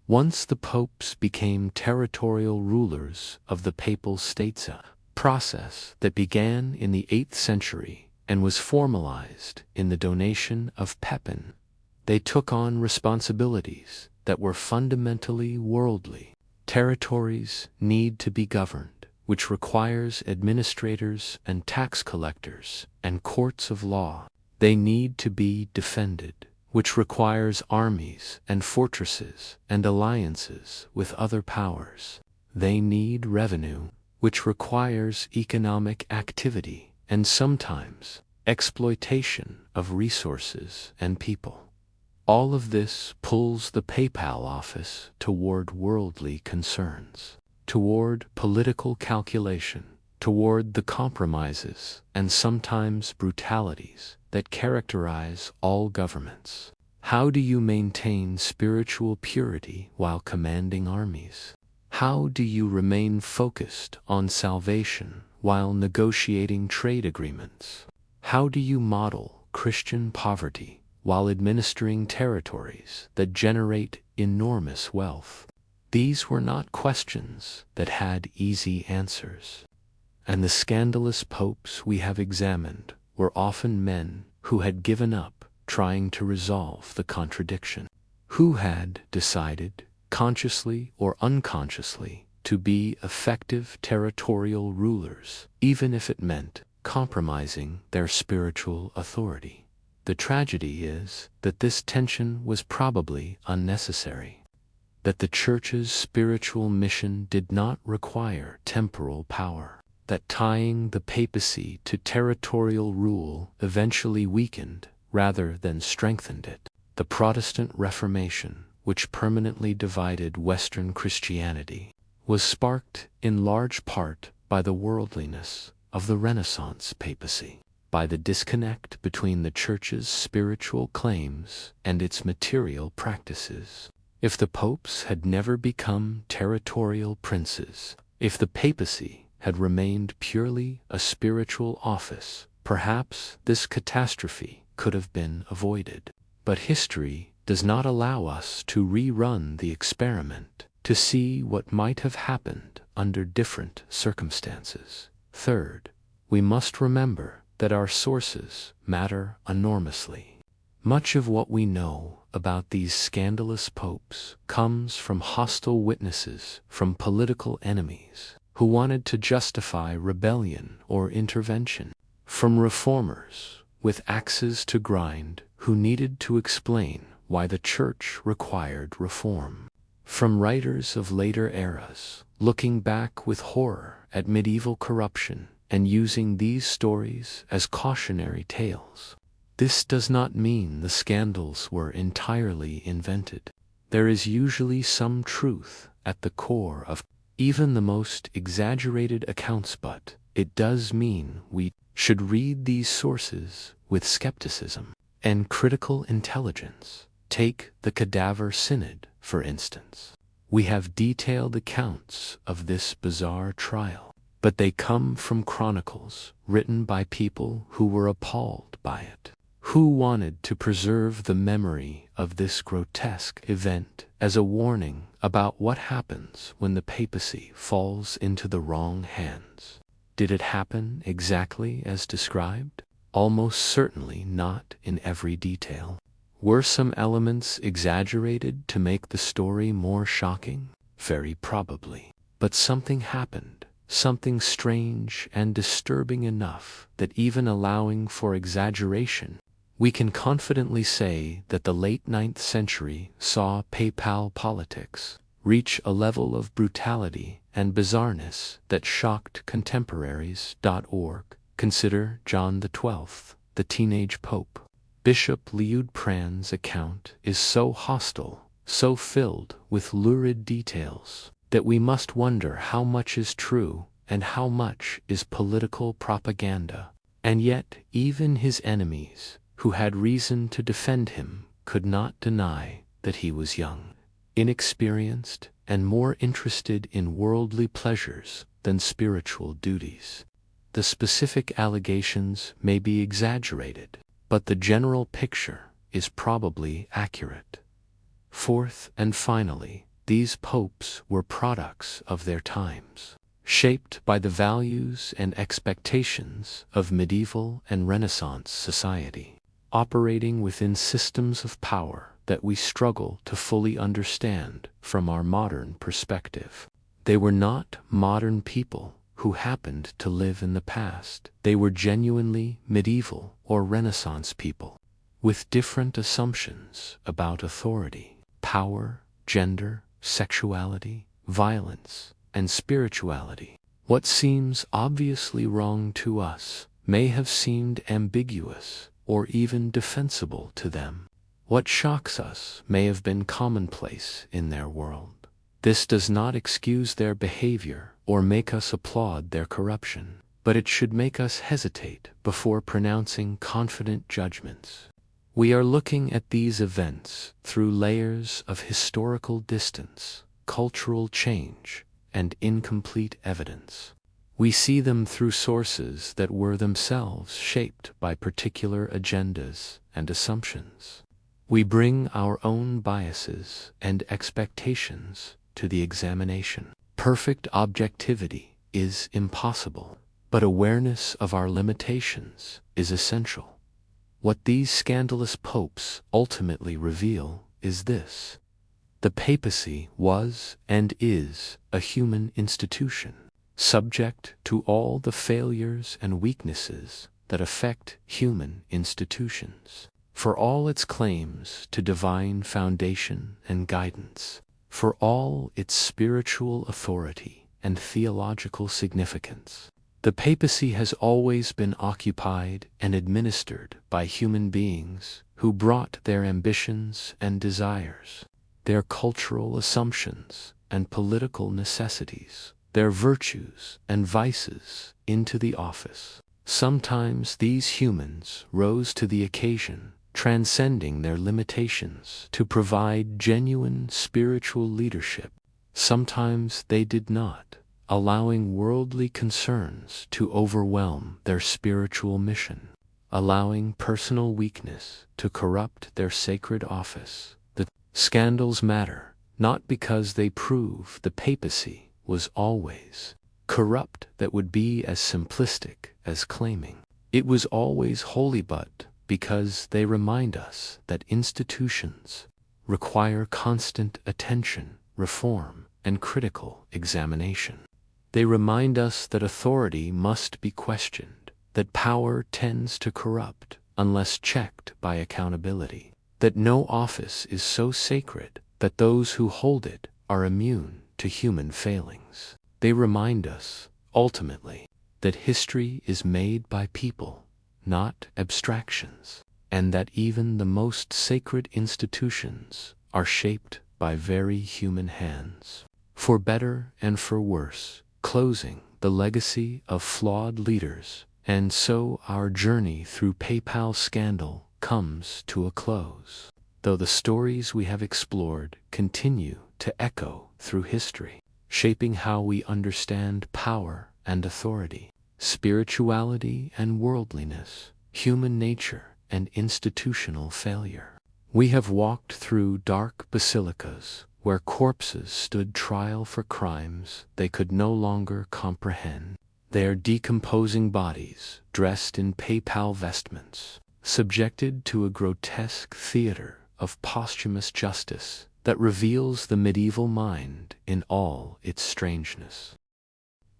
Once the popes became territorial rulers of the papal states, a process that began in the 8th century and was formalized in the donation of Pepin, they took on responsibilities that were fundamentally worldly. Territories need to be governed, which requires administrators and tax collectors and courts of law. They need to be defended, which requires armies and fortresses and alliances with other powers. They need revenue, which requires economic activity and sometimes exploitation of resources and people. All of this pulls the papal office toward worldly concerns, toward political calculation, toward the compromises and sometimes brutalities that characterize all governments. How do you maintain spiritual purity while commanding armies? How do you remain focused on salvation while negotiating trade agreements? How do you model Christian poverty while administering territories that generate enormous wealth? These were not questions that had easy answers. And the scandalous popes we have examined were often men who had given up trying to resolve the contradiction, who had decided, consciously or unconsciously, to be effective territorial rulers, even if it meant compromising their spiritual authority. The tragedy is that this tension was probably unnecessary, that the Church's spiritual mission did not require temporal power, that tying the papacy to territorial rule eventually weakened rather than strengthened it. The Protestant Reformation, which permanently divided Western Christianity, was sparked in large part by the worldliness of the Renaissance papacy, by the disconnect between the Church's spiritual claims and its material practices. If the popes had never become territorial princes, if the papacy had remained purely a spiritual office, perhaps this catastrophe could have been avoided. But history does not allow us to rerun the experiment, to see what might have happened under different circumstances. Third, we must remember that our sources matter enormously. Much of what we know about these scandalous popes comes from hostile witnesses from political enemies who wanted to justify rebellion or intervention, from reformers with axes to grind who needed to explain why the Church required reform, From writers of later eras, looking back with horror at medieval corruption and using these stories as cautionary tales. This does not mean the scandals were entirely invented. There is usually some truth at the core of even the most exaggerated accounts, but it does mean we should read these sources with skepticism and critical intelligence. Take the Cadaver Synod, for instance. We have detailed accounts of this bizarre trial, but they come from chronicles written by people who were appalled by it, who wanted to preserve the memory of this grotesque event as a warning about what happens when the papacy falls into the wrong hands. Did it happen exactly as described? Almost certainly not in every detail. Were some elements exaggerated to make the story more shocking? Very probably. But something happened, something strange and disturbing enough that even allowing for exaggeration, we can confidently say that the late 9th century saw papal politics reach a level of brutality and bizarreness that shocked contemporaries. Consider John XII, the teenage pope. Bishop Liudprand's account is so hostile, so filled with lurid details, that we must wonder how much is true and how much is political propaganda. And yet, even his enemies, who had reason to defend him, could not deny that he was young, inexperienced, and more interested in worldly pleasures than spiritual duties. The specific allegations may be exaggerated, but the general picture is probably accurate. Fourth and finally, these popes were products of their times, shaped by the values and expectations of medieval and Renaissance society, operating within systems of power that we struggle to fully understand from our modern perspective. They were not modern people who happened to live in the past. They were genuinely medieval or Renaissance people, with different assumptions about authority, power, gender, sexuality, violence, and spirituality. What seems obviously wrong to us may have seemed ambiguous or even defensible to them. What shocks us may have been commonplace in their world. This does not excuse their behavior or make us applaud their corruption, but it should make us hesitate before pronouncing confident judgments. We are looking at these events through layers of historical distance, cultural change, and incomplete evidence. We see them through sources that were themselves shaped by particular agendas and assumptions. We bring our own biases and expectations to the examination. Perfect objectivity is impossible, but awareness of our limitations is essential. What these scandalous popes ultimately reveal is this: the papacy was and is a human institution, subject to all the failures and weaknesses that affect human institutions. For all its claims to divine foundation and guidance, for all its spiritual authority and theological significance, the papacy has always been occupied and administered by human beings who brought their ambitions and desires, their cultural assumptions and political necessities, their virtues and vices into the office. Sometimes these humans rose to the occasion, transcending their limitations to provide genuine spiritual leadership. Sometimes they did not, allowing worldly concerns to overwhelm their spiritual mission, allowing personal weakness to corrupt their sacred office. The scandals matter, not because they prove the papacy was always corrupt, that would be as simplistic as claiming it was always holy, but because they remind us that institutions require constant attention, reform, and critical examination. They remind us that authority must be questioned, that power tends to corrupt unless checked by accountability, that no office is so sacred that those who hold it are immune to human failings. They remind us, ultimately, that history is made by people, not abstractions, and that even the most sacred institutions are shaped by very human hands. For better and for worse, closing the legacy of flawed leaders, and so our journey through papal scandal comes to a close. Though the stories we have explored continue to echo through history, shaping how we understand power and authority, spirituality and worldliness, human nature and institutional failure. We have walked through dark basilicas where corpses stood trial for crimes they could no longer comprehend, their decomposing bodies dressed in papal vestments, subjected to a grotesque theater of posthumous justice that reveals the medieval mind in all its strangeness.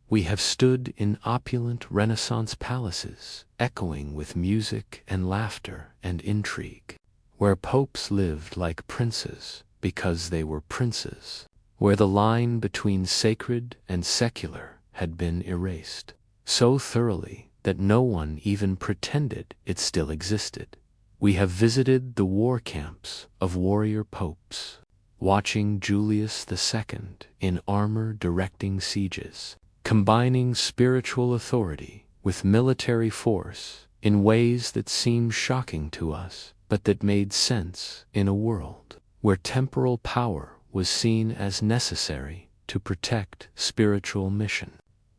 We have stood in opulent Renaissance palaces, echoing with music and laughter and intrigue, where popes lived like princes because they were princes, where the line between sacred and secular had been erased so thoroughly that no one even pretended it still existed. We have visited the war camps of warrior popes, watching Julius II in armor directing sieges, combining spiritual authority with military force in ways that seem shocking to us, but that made sense in a world where temporal power was seen as necessary to protect spiritual mission.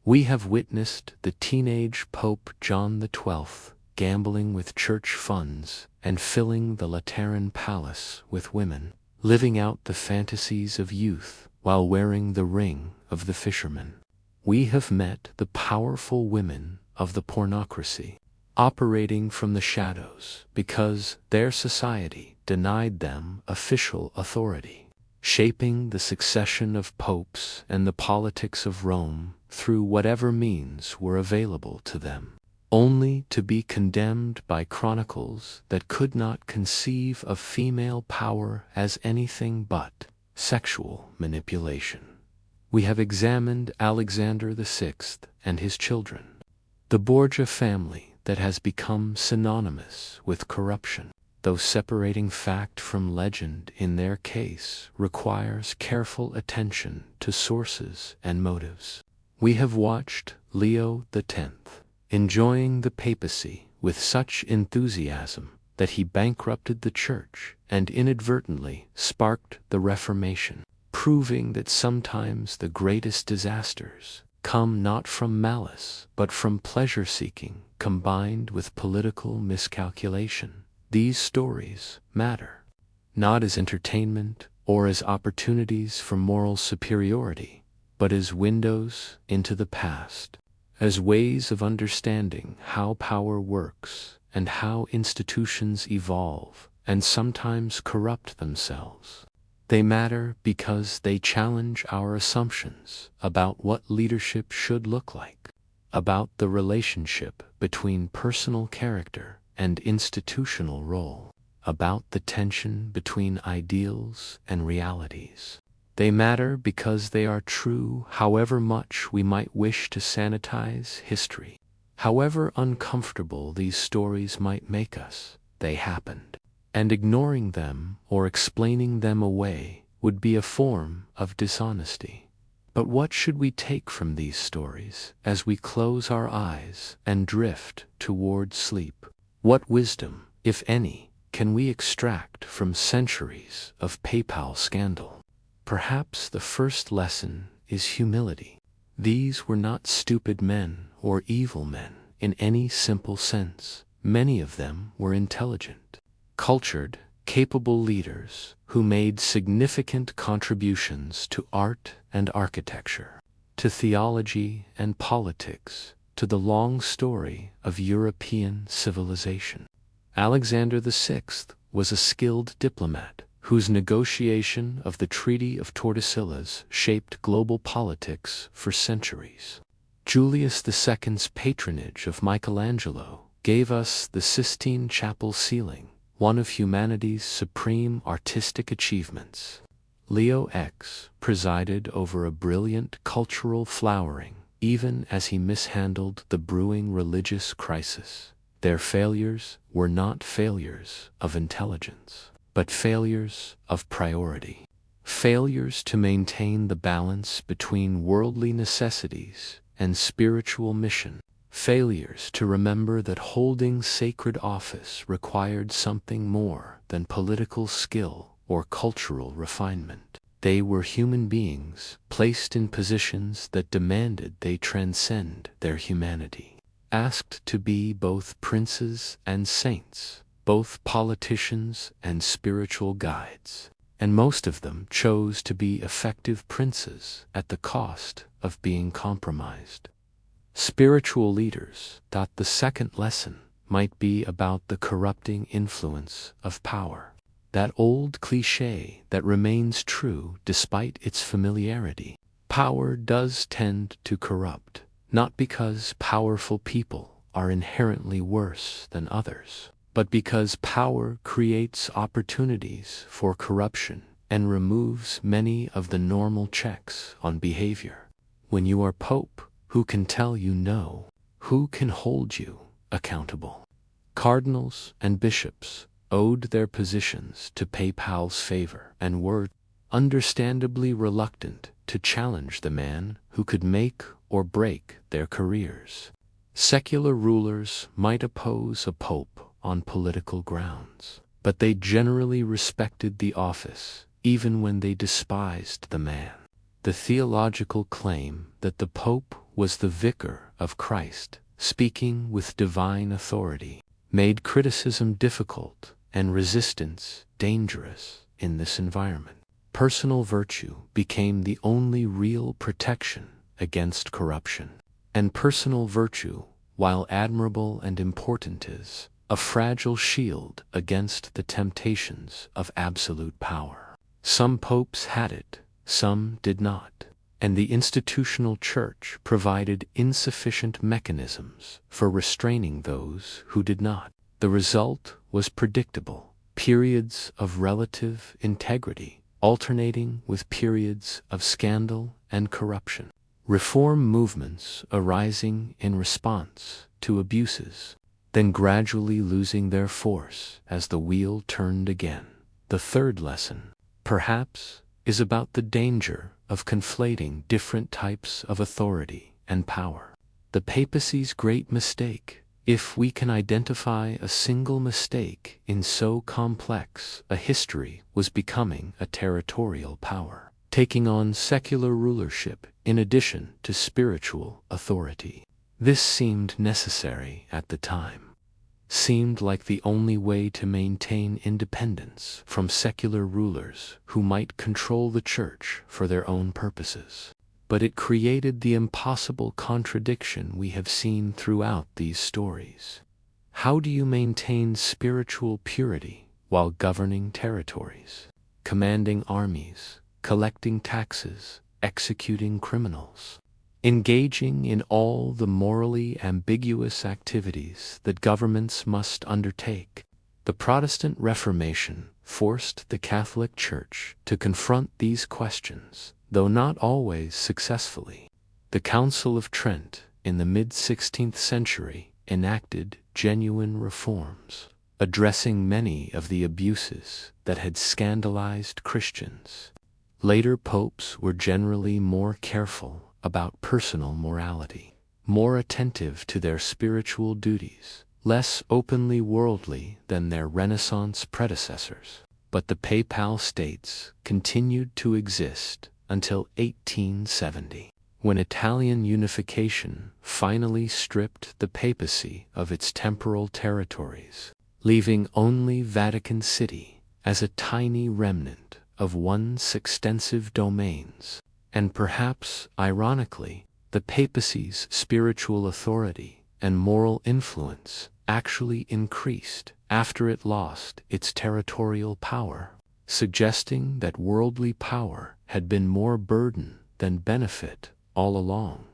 We have witnessed the teenage Pope John XII gambling with church funds and filling the Lateran palace with women, living out the fantasies of youth while wearing the ring of the fisherman. We have met the powerful women of the Pornocracy, operating from the shadows because their society denied them official authority, shaping the succession of popes and the politics of Rome through whatever means were available to them, only to be condemned by chronicles that could not conceive of female power as anything but sexual manipulation. We have examined Alexander VI and his children, the Borgia family that has become synonymous with corruption, though separating fact from legend in their case requires careful attention to sources and motives. We have watched Leo X enjoying the papacy with such enthusiasm that he bankrupted the church and inadvertently sparked the Reformation, proving that sometimes the greatest disasters come not from malice but from pleasure-seeking combined with political miscalculation. These stories matter, not as entertainment or as opportunities for moral superiority, but as windows into the past, as ways of understanding how power works and how institutions evolve and sometimes corrupt themselves. They matter because they challenge our assumptions about what leadership should look like, about the relationship between personal character and institutional role, about the tension between ideals and realities. They matter because they are true however much we might wish to sanitize history. However uncomfortable these stories might make us, they happened, and ignoring them or explaining them away would be a form of dishonesty. But what should we take from these stories as we close our eyes and drift toward sleep? What wisdom, if any, can we extract from centuries of papal scandal? Perhaps the first lesson is humility. These were not stupid men or evil men in any simple sense. Many of them were intelligent, cultured, capable leaders who made significant contributions to art and architecture, to theology and politics, to the long story of European civilization. Alexander VI was a skilled diplomat whose negotiation of the Treaty of Tordesillas shaped global politics for centuries. Julius II's patronage of Michelangelo gave us the Sistine Chapel ceiling, one of humanity's supreme artistic achievements. Leo X presided over a brilliant cultural flowering, even as he mishandled the brewing religious crisis. Their failures were not failures of intelligence, but failures of priority. Failures to maintain the balance between worldly necessities and spiritual mission. Failures to remember that holding sacred office required something more than political skill or cultural refinement. They were human beings placed in positions that demanded they transcend their humanity, asked to be both princes and saints, both politicians and spiritual guides. And most of them chose to be effective princes at the cost of being compromised. Spiritual leaders. The second lesson might be about the corrupting influence of power. That old cliché that remains true despite its familiarity. Power does tend to corrupt, not because powerful people are inherently worse than others, but because power creates opportunities for corruption and removes many of the normal checks on behavior. When you are Pope, who can tell you no? Who can hold you accountable? Cardinals and bishops owed their positions to Papal's favor and were understandably reluctant to challenge the man who could make or break their careers. Secular rulers might oppose a pope on political grounds, but they generally respected the office, even when they despised the man. The theological claim that the pope was the vicar of Christ, speaking with divine authority, made criticism difficult and resistance dangerous in this environment. Personal virtue became the only real protection against corruption. And personal virtue, while admirable and important, is a fragile shield against the temptations of absolute power. Some popes had it, some did not, and the institutional church provided insufficient mechanisms for restraining those who did not. The result was predictable: periods of relative integrity alternating with periods of scandal and corruption. Reform movements arising in response to abuses, then gradually losing their force as the wheel turned again. The third lesson, perhaps, is about the danger of conflating different types of authority and power. The papacy's great mistake, if we can identify a single mistake in so complex a history, was becoming a territorial power, taking on secular rulership in addition to spiritual authority. This seemed necessary at the time, seemed like the only way to maintain independence from secular rulers who might control the church for their own purposes. But it created the impossible contradiction we have seen throughout these stories. How do you maintain spiritual purity while governing territories, commanding armies, collecting taxes, executing criminals, engaging in all the morally ambiguous activities that governments must undertake? The Protestant Reformation forced the Catholic Church to confront these questions, though not always successfully. The Council of Trent in the mid-16th century enacted genuine reforms, addressing many of the abuses that had scandalized Christians. Later popes were generally more careful about personal morality, more attentive to their spiritual duties, less openly worldly than their Renaissance predecessors. But the Papal States continued to exist until 1870, when Italian unification finally stripped the papacy of its temporal territories, leaving only Vatican City as a tiny remnant of once extensive domains. And perhaps, ironically, the papacy's spiritual authority and moral influence actually increased after it lost its territorial power, suggesting that worldly power had been more burden than benefit all along.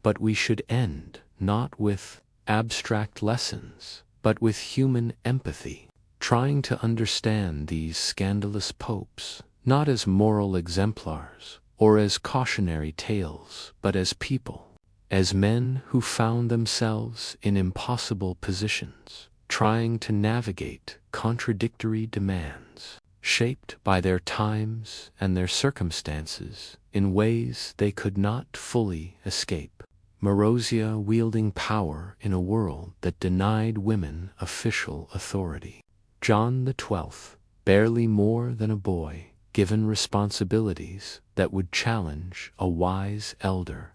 But we should end not with abstract lessons, but with human empathy, trying to understand these scandalous popes, not as moral exemplars or as cautionary tales, but as people, as men who found themselves in impossible positions, trying to navigate contradictory demands, shaped by their times and their circumstances in ways they could not fully escape. Marozia wielding power in a world that denied women official authority. John XII, barely more than a boy, given responsibilities that would challenge a wise elder.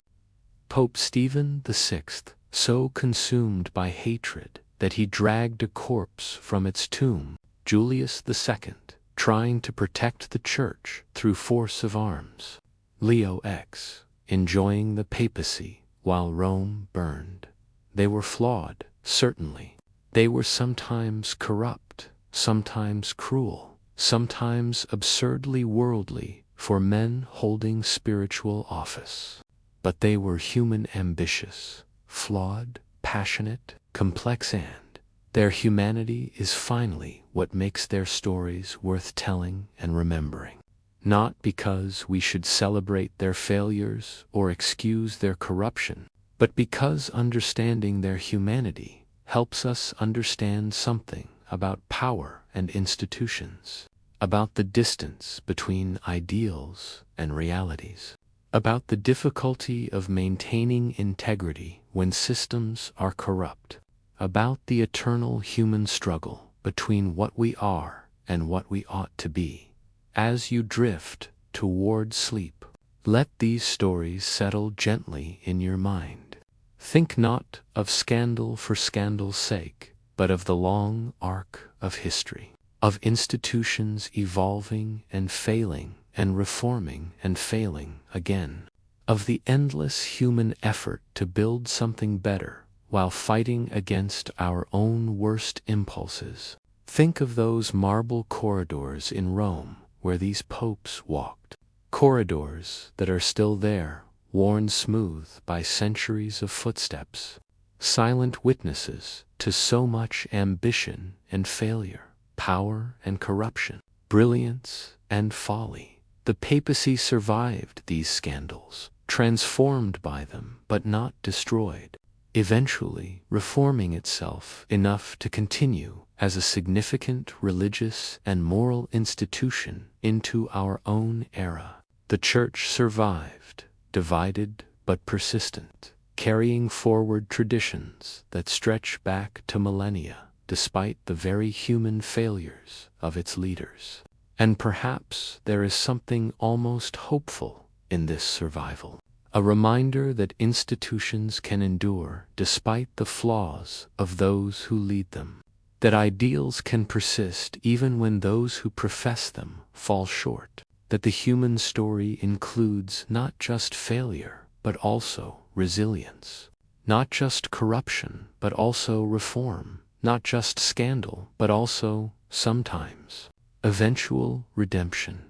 Pope Stephen VI, so consumed by hatred that he dragged a corpse from its tomb. Julius II, trying to protect the Church through force of arms. Leo X, enjoying the papacy while Rome burned. They were flawed, certainly. They were sometimes corrupt, sometimes cruel, sometimes absurdly worldly for men holding spiritual office. But they were human, ambitious, flawed, passionate, complex, and their humanity is finally what makes their stories worth telling and remembering. Not because we should celebrate their failures or excuse their corruption, but because understanding their humanity helps us understand something about power and institutions, about the distance between ideals and realities, about the difficulty of maintaining integrity when systems are corrupt, about the eternal human struggle between what we are and what we ought to be. As you drift toward sleep, let these stories settle gently in your mind. Think not of scandal for scandal's sake, but of the long arc of history, of institutions evolving and failing and reforming and failing again, of the endless human effort to build something better while fighting against our own worst impulses. Think of those marble corridors in Rome where these popes walked, corridors that are still there, worn smooth by centuries of footsteps, silent witnesses to so much ambition and failure, power and corruption, brilliance and folly. The papacy survived these scandals, transformed by them but not destroyed, eventually reforming itself enough to continue as a significant religious and moral institution into our own era. The Church survived, divided but persistent, carrying forward traditions that stretch back to millennia, despite the very human failures of its leaders. And perhaps there is something almost hopeful in this survival, a reminder that institutions can endure despite the flaws of those who lead them, that ideals can persist even when those who profess them fall short, that the human story includes not just failure but also resilience, not just corruption but also reform, not just scandal but also, sometimes, eventual redemption.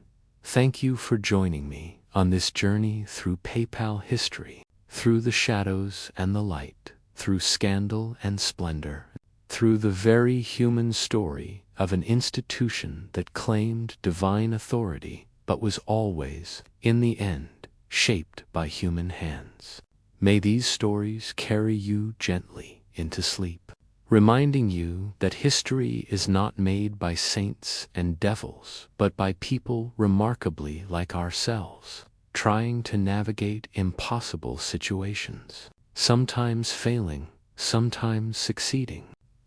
Thank you for joining me on this journey through papal history, through the shadows and the light, through scandal and splendor, through the very human story of an institution that claimed divine authority but was always, in the end, shaped by human hands. May these stories carry you gently into sleep, reminding you that history is not made by saints and devils, but by people remarkably like ourselves, trying to navigate impossible situations, sometimes failing, sometimes succeeding,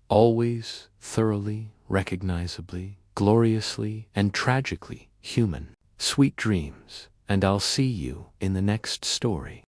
always thoroughly, recognizably, gloriously, and tragically human. Sweet dreams, and I'll see you in the next story.